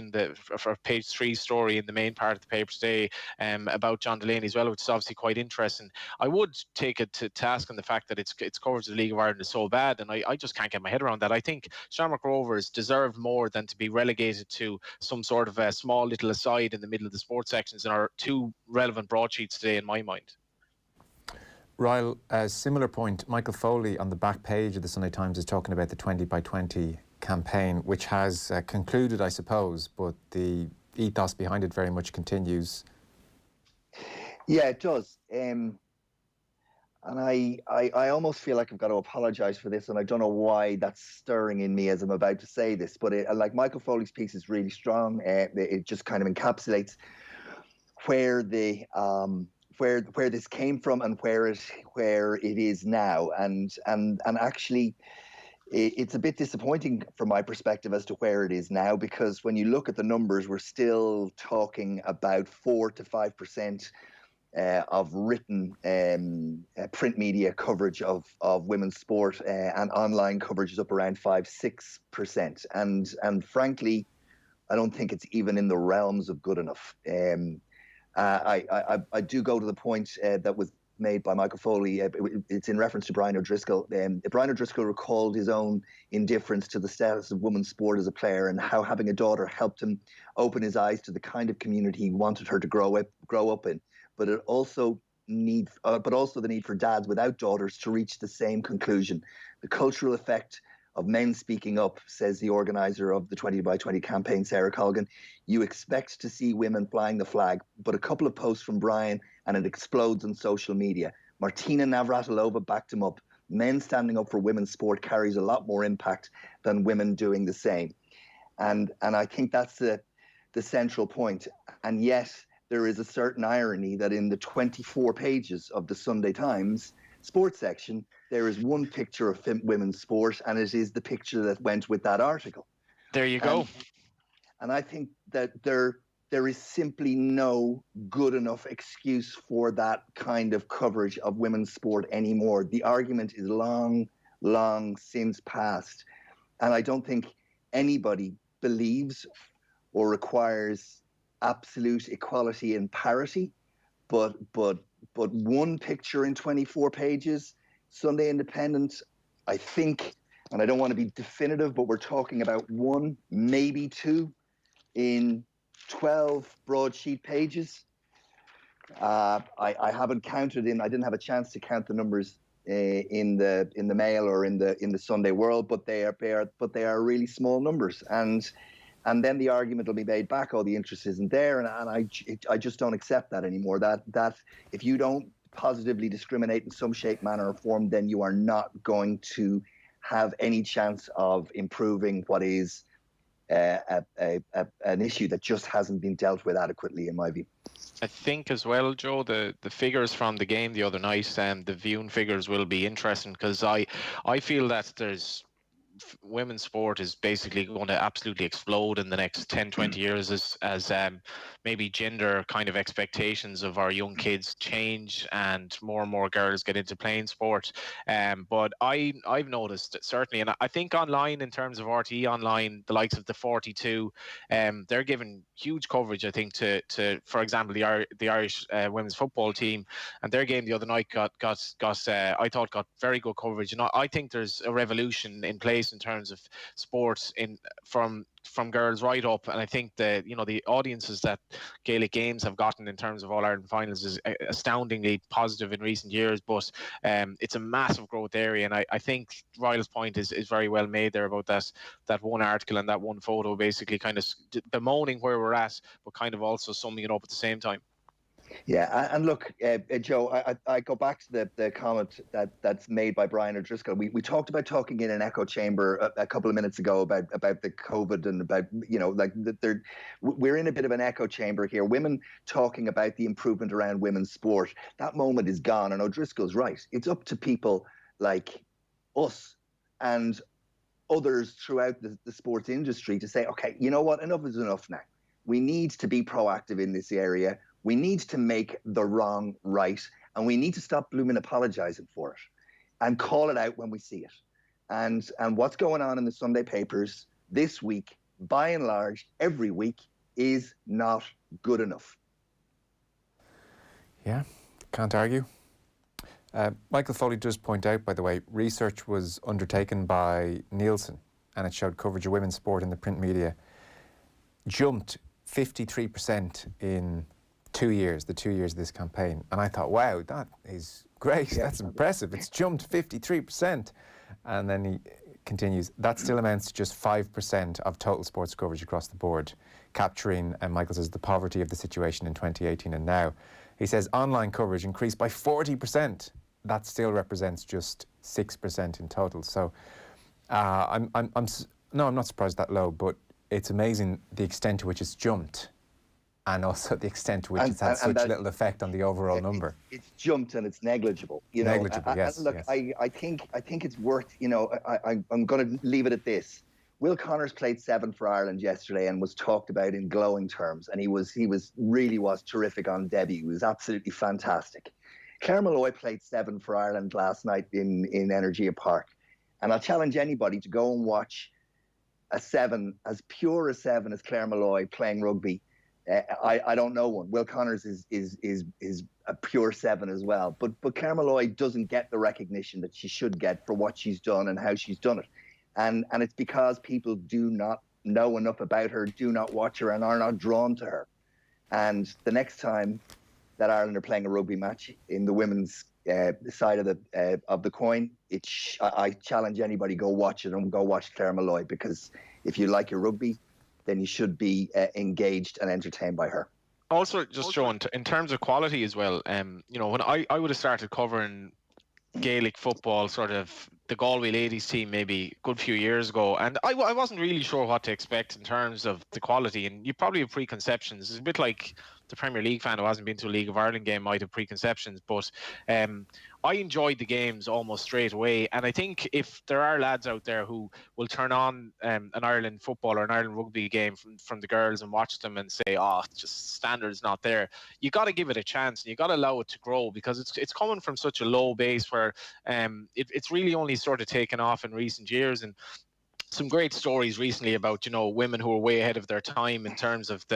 S6: for page 3 story in the main part of the paper today about John Delaney as well, which is obviously quite interesting. I would take it to task on the fact that its coverage of the League of Ireland is so bad, and I just can't get my head around that. I think Shamrock Rovers deserve more than to be relegated to some sort of a small little aside in the middle of the sports sections in our two relevant broadsheets today, in my mind.
S4: Ryle, a similar point. Michael Foley on the back page of the Sunday Times is talking about the 20 by 20 campaign, which has concluded, I suppose, but the ethos behind it very much continues.
S5: Yeah, it does. And I almost feel like I've got to apologise for this, and I don't know why that's stirring in me as I'm about to say this, but like Michael Foley's piece is really strong. It just kind of encapsulates where where this came from and where it is now, and actually, it's a bit disappointing from my perspective as to where it is now, because when you look at the numbers, we're still talking about 4 to 5% of written print media coverage of women's sport, and online coverage is up around 5-6%. And frankly, I don't think it's even in the realms of good enough. I do go to the point that was made by Michael Foley. It's in reference to Brian O'Driscoll. Brian O'Driscoll recalled his own indifference to the status of women's sport as a player, and how having a daughter helped him open his eyes to the kind of community he wanted her to grow up in. But also the need for dads without daughters to reach the same conclusion. The cultural effect of men speaking up, says the organizer of the 20 by 20 campaign, Sarah Colgan. You expect to see women flying the flag, but a couple of posts from Brian and it explodes on social media. Martina Navratilova backed him up. Men standing up for women's sport carries a lot more impact than women doing the same. And I think that's the central point. And yet there is a certain irony that in the 24 pages of the Sunday Times sports section, there is one picture of women's sport, and it is the picture that went with that article.
S6: There you go.
S5: And I think that there is simply no good enough excuse for that kind of coverage of women's sport anymore. The argument is long since past. And I don't think anybody believes or requires absolute equality and parity. But one picture in 24 pages, Sunday Independent, I think, and I don't want to be definitive, but we're talking about one, maybe two, in 12 broadsheet pages. I haven't counted I didn't have a chance to count the numbers in the Mail or in the Sunday World, but they are really small numbers. And then the argument will be made back, oh, the interest isn't there, and I just don't accept that anymore. That if you don't positively discriminate in some shape, manner, or form, then you are not going to have any chance of improving what is an issue that just hasn't been dealt with adequately, in my view.
S6: I think as well, Joe, the figures from the game the other night, the viewing figures will be interesting, because I feel that women's sport is basically going to absolutely explode in the next 10-20 years as maybe gender kind of expectations of our young kids change and more girls get into playing sport. But I've noticed certainly, and I think online, in terms of RTE online, the likes of the 42, they're giving huge coverage, I think, to for example, the Irish women's football team, and their game the other night got I thought got very good coverage. And I think there's a revolution in place in terms of sports from girls right up, and I think the audiences that Gaelic games have gotten in terms of All-Ireland finals is astoundingly positive in recent years. But it's a massive growth area, and I think Ryle's point is very well made there about that one article and that one photo, basically kind of bemoaning where we're at, but kind of also summing it up at the same time.
S5: Yeah, and look, Joe, I go back to the comment that's made by Brian O'Driscoll. We talked about talking in an echo chamber a couple of minutes ago about the COVID and about, we're in a bit of an echo chamber here. Women talking about the improvement around women's sport. That moment is gone, and O'Driscoll's right. It's up to people like us and others throughout the sports industry to say, okay, you know what, enough is enough now. We need to be proactive in this area. We need to make the wrong right, and we need to stop blooming apologising for it and call it out when we see it. And what's going on in the Sunday papers this week, by and large, every week, is not good enough.
S4: Yeah, can't argue. Michael Foley does point out, by the way, research was undertaken by Nielsen, and it showed coverage of women's sport in the print media jumped 53% in 2 years, the 2 years of this campaign. And I thought, wow, that is great. Yeah, that's impressive. It's jumped 53%. And then he continues, that still amounts to just 5% of total sports coverage across the board, capturing, and Michael says, the poverty of the situation in 2018 and now. He says online coverage increased by 40%. That still represents just 6% in total. So I'm not surprised that low, but it's amazing the extent to which it's jumped, and also the extent to which it's had such little effect on the overall number. It's
S5: jumped and it's negligible.
S4: Negligible, yes.
S5: Look,
S4: yes.
S5: I think it's worth, I'm going to leave it at this. Will Connors played 7 for Ireland yesterday and was talked about in glowing terms, and he really was terrific on debut. He was absolutely fantastic. Claire Molloy played 7 for Ireland last night in Energia Park, and I'll challenge anybody to go and watch a 7, as pure a 7 as Claire Molloy playing rugby. I don't know one. Will Connors is a pure 7 as well, but Claire Molloy doesn't get the recognition that she should get for what she's done and how she's done it, and it's because people do not know enough about her, do not watch her, and are not drawn to her. And the next time that Ireland are playing a rugby match in the women's side of the coin, I challenge anybody, go watch it and go watch Claire Molloy, because if you like your rugby, then you should be engaged and entertained by her.
S6: Also, just showing in terms of quality as well, when I would have started covering Gaelic football, sort of the Galway ladies team, maybe a good few years ago, and I wasn't really sure what to expect in terms of the quality, and you probably have preconceptions. It's a bit like the Premier League fan who hasn't been to a League of Ireland game might have preconceptions, but I enjoyed the games almost straight away. And I think if there are lads out there who will turn on an Ireland football or an Ireland rugby game from the girls and watch them and say, oh, it's just standards not there, you got to give it a chance and you got to allow it to grow, because it's coming from such a low base where it's really only sort of taken off in recent years. And some great stories recently about, women who are way ahead of their time in terms of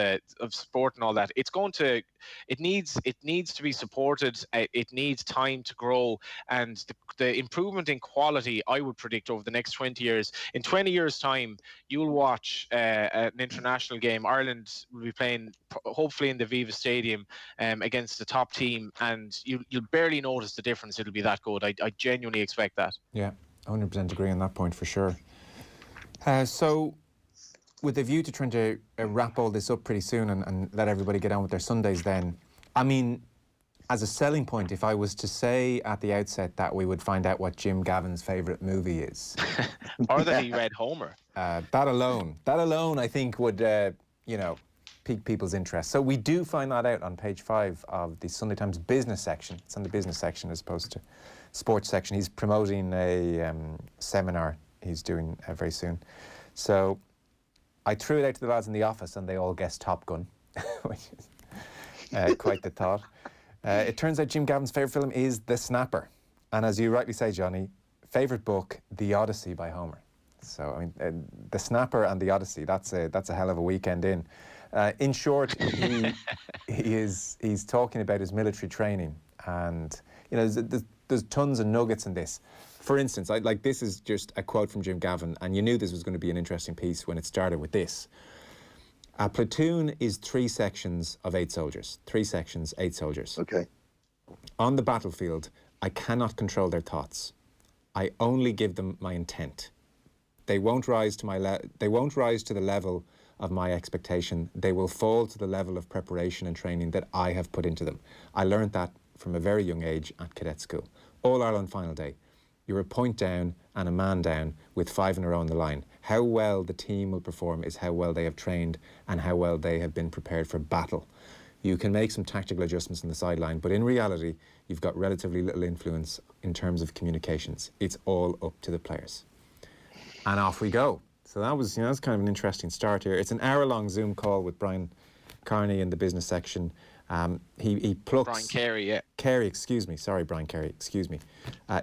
S6: sport and all that. It needs to be supported. It needs time to grow, and the improvement in quality, I would predict, over the next 20 years. In 20 years' time, you'll watch an international game. Ireland will be playing hopefully in the Viva Stadium against the top team, and you'll barely notice the difference. It'll be that good. I genuinely expect that.
S4: Yeah, 100% agree on that point for sure. So, with a view to trying to wrap all this up pretty soon and let everybody get on with their Sundays then, I mean, as a selling point, if I was to say at the outset that we would find out what Jim Gavin's favourite movie is...
S6: or that he read Homer.
S4: That alone, I think, would, pique people's interest. So we do find that out on page 5 of the Sunday Times business section. It's on the business section as opposed to sports section. He's promoting a seminar he's doing very soon. So I threw it out to the lads in the office and they all guessed Top Gun, which is quite the thought. It turns out Jim Gavin's favourite film is The Snapper. And as you rightly say, Johnny, favourite book, The Odyssey by Homer. So, I mean, The Snapper and The Odyssey, that's a hell of a weekend in. In short, he's talking about his military training. And, there's tons of nuggets in this. For instance, this is just a quote from Jim Gavin, and you knew this was going to be an interesting piece when it started with this. A platoon is 3 sections of 8 soldiers. 3 sections, 8 soldiers.
S5: Okay.
S4: On the battlefield, I cannot control their thoughts. I only give them my intent. They won't rise to the level of my expectation. They will fall to the level of preparation and training that I have put into them. I learned that from a very young age at cadet school. All Ireland final day. You're a point down and a man down with 5 in a row on the line. How well the team will perform is how well they have trained and how well they have been prepared for battle. You can make some tactical adjustments on the sideline, but in reality, you've got relatively little influence in terms of communications. It's all up to the players. And off we go. So that's kind of an interesting start here. It's an hour-long Zoom call with Brian Carney in the business section. He plucks...
S6: Brian Carey, yeah.
S4: Carey, excuse me. Sorry, Brian Carey, excuse me.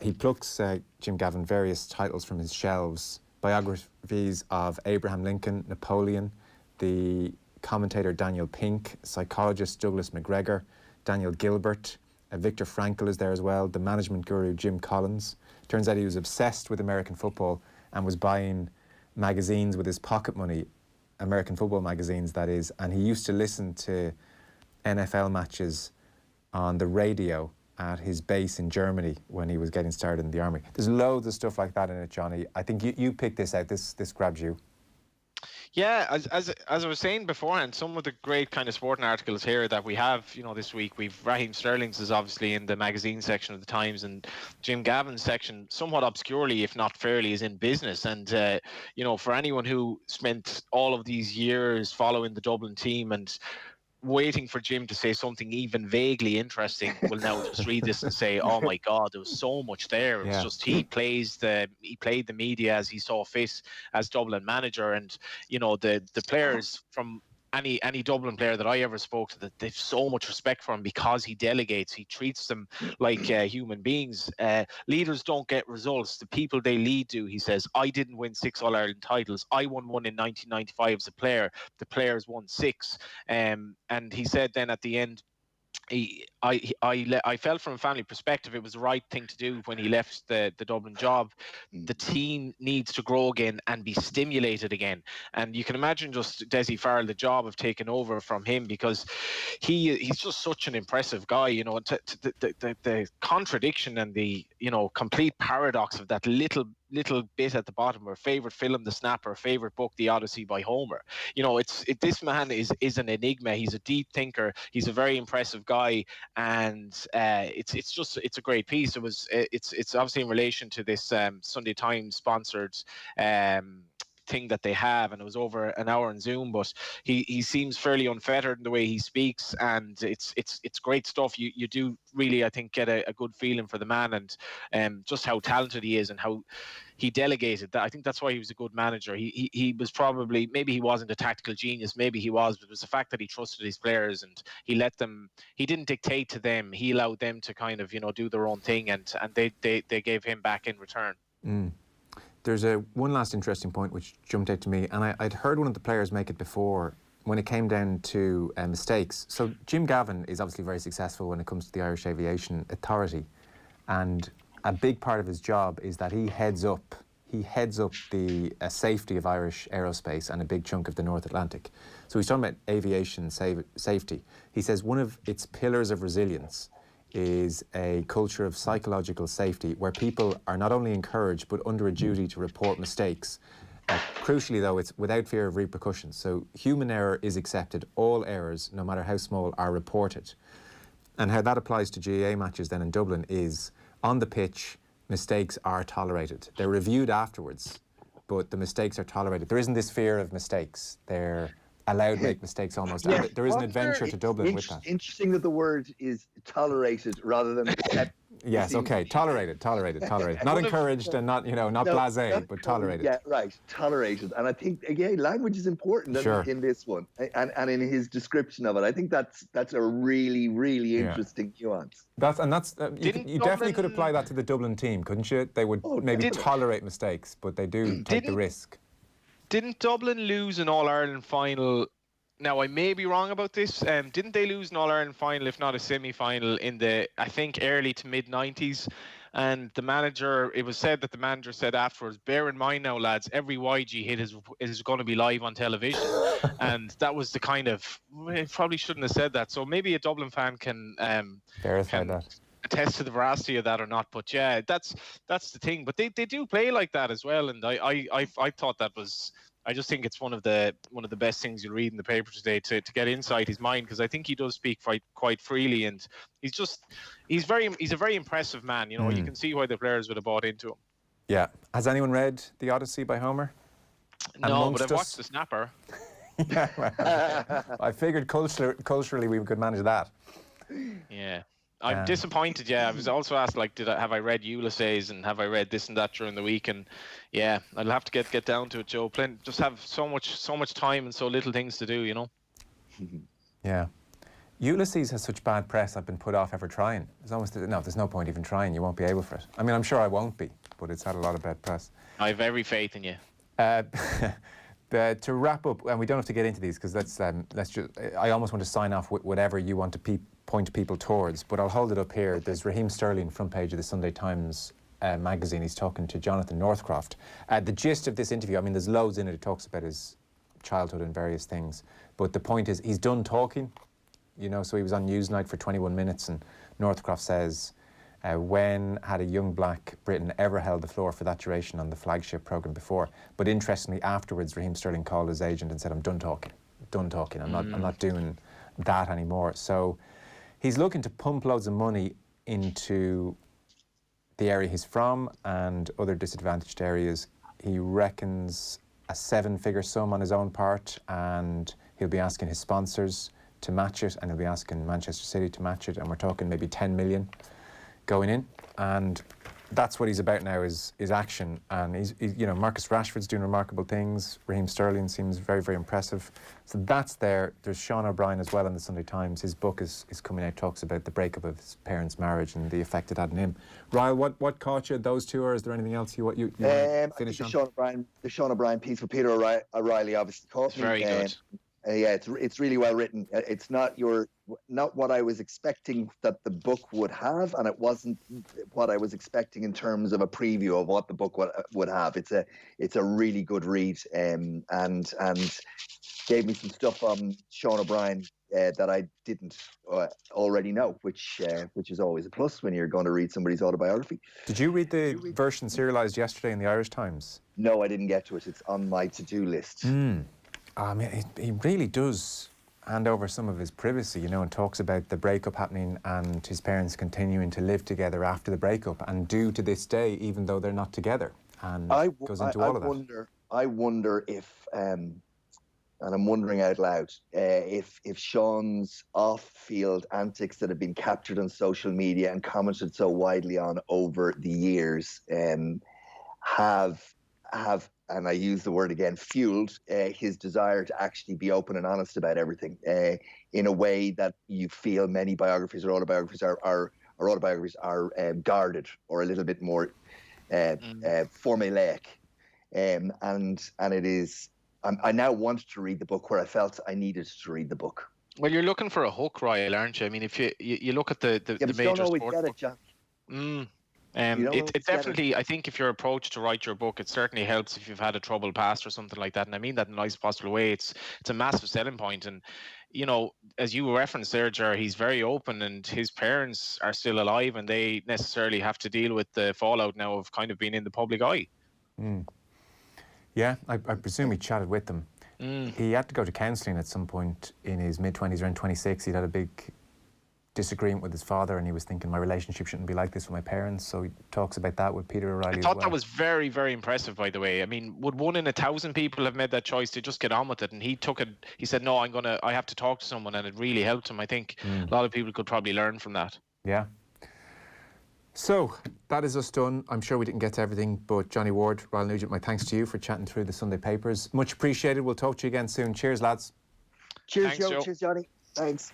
S4: He plucks, Jim Gavin, various titles from his shelves. Biographies of Abraham Lincoln, Napoleon, the commentator Daniel Pink, psychologist Douglas McGregor, Daniel Gilbert, Viktor Frankl is there as well, the management guru Jim Collins. Turns out he was obsessed with American football and was buying magazines with his pocket money, American football magazines, that is, and he used to listen to NFL matches on the radio at his base in Germany when he was getting started in the army. There's loads of stuff like that in it, Johnny. I think you picked this out. This grabs you.
S6: Yeah, as I was saying beforehand, some of the great kind of sporting articles here that we have, this week, we've Raheem Sterling's is obviously in the magazine section of the Times, and Jim Gavin's section, somewhat obscurely, if not fairly, is in business. And, for anyone who spent all of these years following the Dublin team and waiting for Jim to say something even vaguely interesting will now just read this and say, oh my God, there was so much there. It was just he played the media as he saw fit as Dublin manager, and the players from any Dublin player that I ever spoke to, that they've so much respect for him because he delegates. He treats them like human beings. Leaders don't get results. The people they lead do, he says. I didn't win 6 All-Ireland titles. I won one in 1995 as a player. The players won 6. And he said then at the end, I felt from a family perspective it was the right thing to do when he left the Dublin job. The team needs to grow again and be stimulated again. And you can imagine just Dessie Farrell, the job of taking over from him, because he's just such an impressive guy. The contradiction and the complete paradox of that little bit at the bottom, or favorite film, The Snapper, favorite book, The Odyssey by Homer. This man is an enigma. He's a deep thinker. He's a very impressive guy, and it's a great piece. It's obviously in relation to this Sunday Times sponsored thing that they have, and it was over an hour on Zoom. But he seems fairly unfettered in the way he speaks, and it's great stuff. You do really, I think, get a good feeling for the man, and just how talented he is and how he delegated. That I think that's why he was a good manager. He was probably, maybe he wasn't a tactical genius, maybe he was, but it was the fact that he trusted his players and he let them. He didn't dictate to them. He allowed them to kind of do their own thing, and they gave him back in return.
S4: There's one last interesting point which jumped out to me, and I'd heard one of the players make it before when it came down to mistakes. So Jim Gavin is obviously very successful when it comes to the Irish Aviation Authority, and a big part of his job is that he heads up the safety of Irish aerospace and a big chunk of the North Atlantic. So he's talking about aviation safety. He says one of its pillars of resilience is a culture of psychological safety where people are not only encouraged but under a duty to report mistakes. Crucially, though, it's without fear of repercussions. So human error is accepted. All errors, no matter how small, are reported. And how that applies to GAA matches then in Dublin is, on the pitch, mistakes are tolerated. They're reviewed afterwards, but the mistakes are tolerated. There isn't this fear of mistakes. They're allowed to make mistakes almost.
S5: Yeah,
S4: And there is an adventure to Dublin with that.
S5: Interesting that the word is tolerated rather than accepted.
S4: Yes, okay, tolerated. Not encouraged and not blasé, but tolerated.
S5: Yeah, right, tolerated. And I think, again, language is important in this one, and in his description of it. I think that's a really, really interesting nuance.
S4: You definitely could apply that to the Dublin team, couldn't you? They would maybe tolerate mistakes, but they do take the risk.
S6: Didn't Dublin lose an All-Ireland final? Now, I may be wrong about this. Didn't they lose an All-Ireland final, if not a semi-final, in the, I think, early to mid-90s? And the manager, it was said that the manager said afterwards, bear in mind now, lads, every YG hit is going to be live on television. And that was the kind of, probably shouldn't have said that. So maybe a Dublin fan can
S4: verify that.
S6: Attest to the veracity of that or not, but yeah, that's the thing. But they do play like that as well, and I thought that was. I just think it's one of the best things you'll read in the paper today to get inside his mind, because I think he does speak quite freely, and he's a very impressive man. You can see why the players would have bought into him.
S4: Yeah. Has anyone read The Odyssey by Homer?
S6: No, but I've watched The Snapper.
S4: Yeah, well, I figured culturally we could manage that.
S6: Yeah. I'm disappointed. Yeah, I was also asked, have I read Ulysses and have I read this and that during the week? And yeah, I'll have to get down to it, Joe. Just have so much time and so little things to do,
S4: Yeah, Ulysses has such bad press. I've been put off ever trying. There's no point even trying. You won't be able for it. I mean, I'm sure I won't be, but it's had a lot of bad press.
S6: I have every faith in you.
S4: To wrap up, and we don't have to get into these because let's just. I almost want to sign off with whatever you want to point people towards, but I'll hold it up here. There's Raheem Sterling, front page of the Sunday Times magazine. He's talking to Jonathan Northcroft. The gist of this interview, I mean, there's loads in it. It talks about his childhood and various things, but the point is he's done talking. So he was on Newsnight for 21 minutes, and Northcroft says, when had a young black Briton ever held the floor for that duration on the flagship programme before? But interestingly, afterwards, Raheem Sterling called his agent and said, I'm done talking. I'm not doing that anymore. So he's looking to pump loads of money into the area he's from and other disadvantaged areas. He reckons a 7-figure sum on his own part, and he'll be asking his sponsors to match it, and he'll be asking Manchester City to match it, and we're talking maybe 10 million going in, and that's what he's about now is action. And he's Marcus Rashford's doing remarkable things. Raheem Sterling seems very, very impressive. So that's there. There's Sean O'Brien as well in the Sunday Times. His book is coming out, talks about the breakup of his parents' marriage and the effect it had on him. Ryle, what caught you, those two, or is there anything else you want to finish on? The Sean O'Brien piece with Peter O'Reilly obviously caught me.
S6: Very good.
S5: Yeah, it's really well written. It's not what I was expecting that the book would have, and it wasn't what I was expecting in terms of a preview of what the book would have. It's a really good read, and gave me some stuff on Sean O'Brien that I didn't already know, which is always a plus when you're going to read somebody's autobiography.
S4: Did you read the version serialised yesterday in the Irish Times?
S5: No, I didn't get to it. It's on my to-do list.
S4: I mean, he really does hand over some of his privacy, and talks about the breakup happening and his parents continuing to live together after the breakup and do to this day, even though they're not together. And goes into all of that.
S5: I wonder if, and I'm wondering out loud, if Sean's off-field antics that have been captured on social media and commented so widely on over the years have, and I use the word again, fueled his desire to actually be open and honest about everything in a way that you feel many biographies or autobiographies are guarded or a little bit more formulaic. And it is. I now want to read the book where I felt I needed to read the book.
S6: Well, you're looking for a hook, Ryle, aren't you? I mean, if you look at the
S5: but
S6: major
S5: you don't always
S6: sport
S5: get it, John.
S6: It definitely, I think if your approach to write your book, it certainly helps if you've had a troubled past or something like that. And I mean that in the nicest possible way. It's a massive selling point. And, you know, as you referenced there, Ger, he's very open and his parents are still alive and they necessarily have to deal with the fallout now of kind of being in the public eye.
S4: Yeah, I presume he chatted with them. He had to go to counselling at some point in his mid-20s, around 26. He'd had a big disagreement with his father and he was thinking my relationship shouldn't be like this with my parents, so he talks about that with Peter O'Reilly.
S6: I thought that was very, very impressive, by the way. I mean, would 1 in 1,000 people have made that choice to just get on with it? And he took it, he said, no, I have to talk to someone, and it really helped him. I think a lot of people could probably learn from that.
S4: Yeah. So, that is us done. I'm sure we didn't get to everything, but Johnny Ward, Ryle Nugent, my thanks to you for chatting through the Sunday papers. Much appreciated. We'll talk to you again soon. Cheers, lads.
S5: Cheers,
S6: Thanks, Joe.
S5: Cheers, Johnny. Thanks.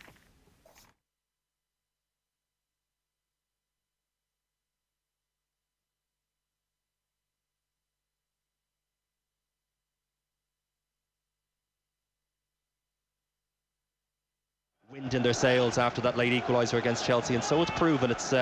S7: Wind in their sails after that late equaliser against Chelsea, and so it's proven. It's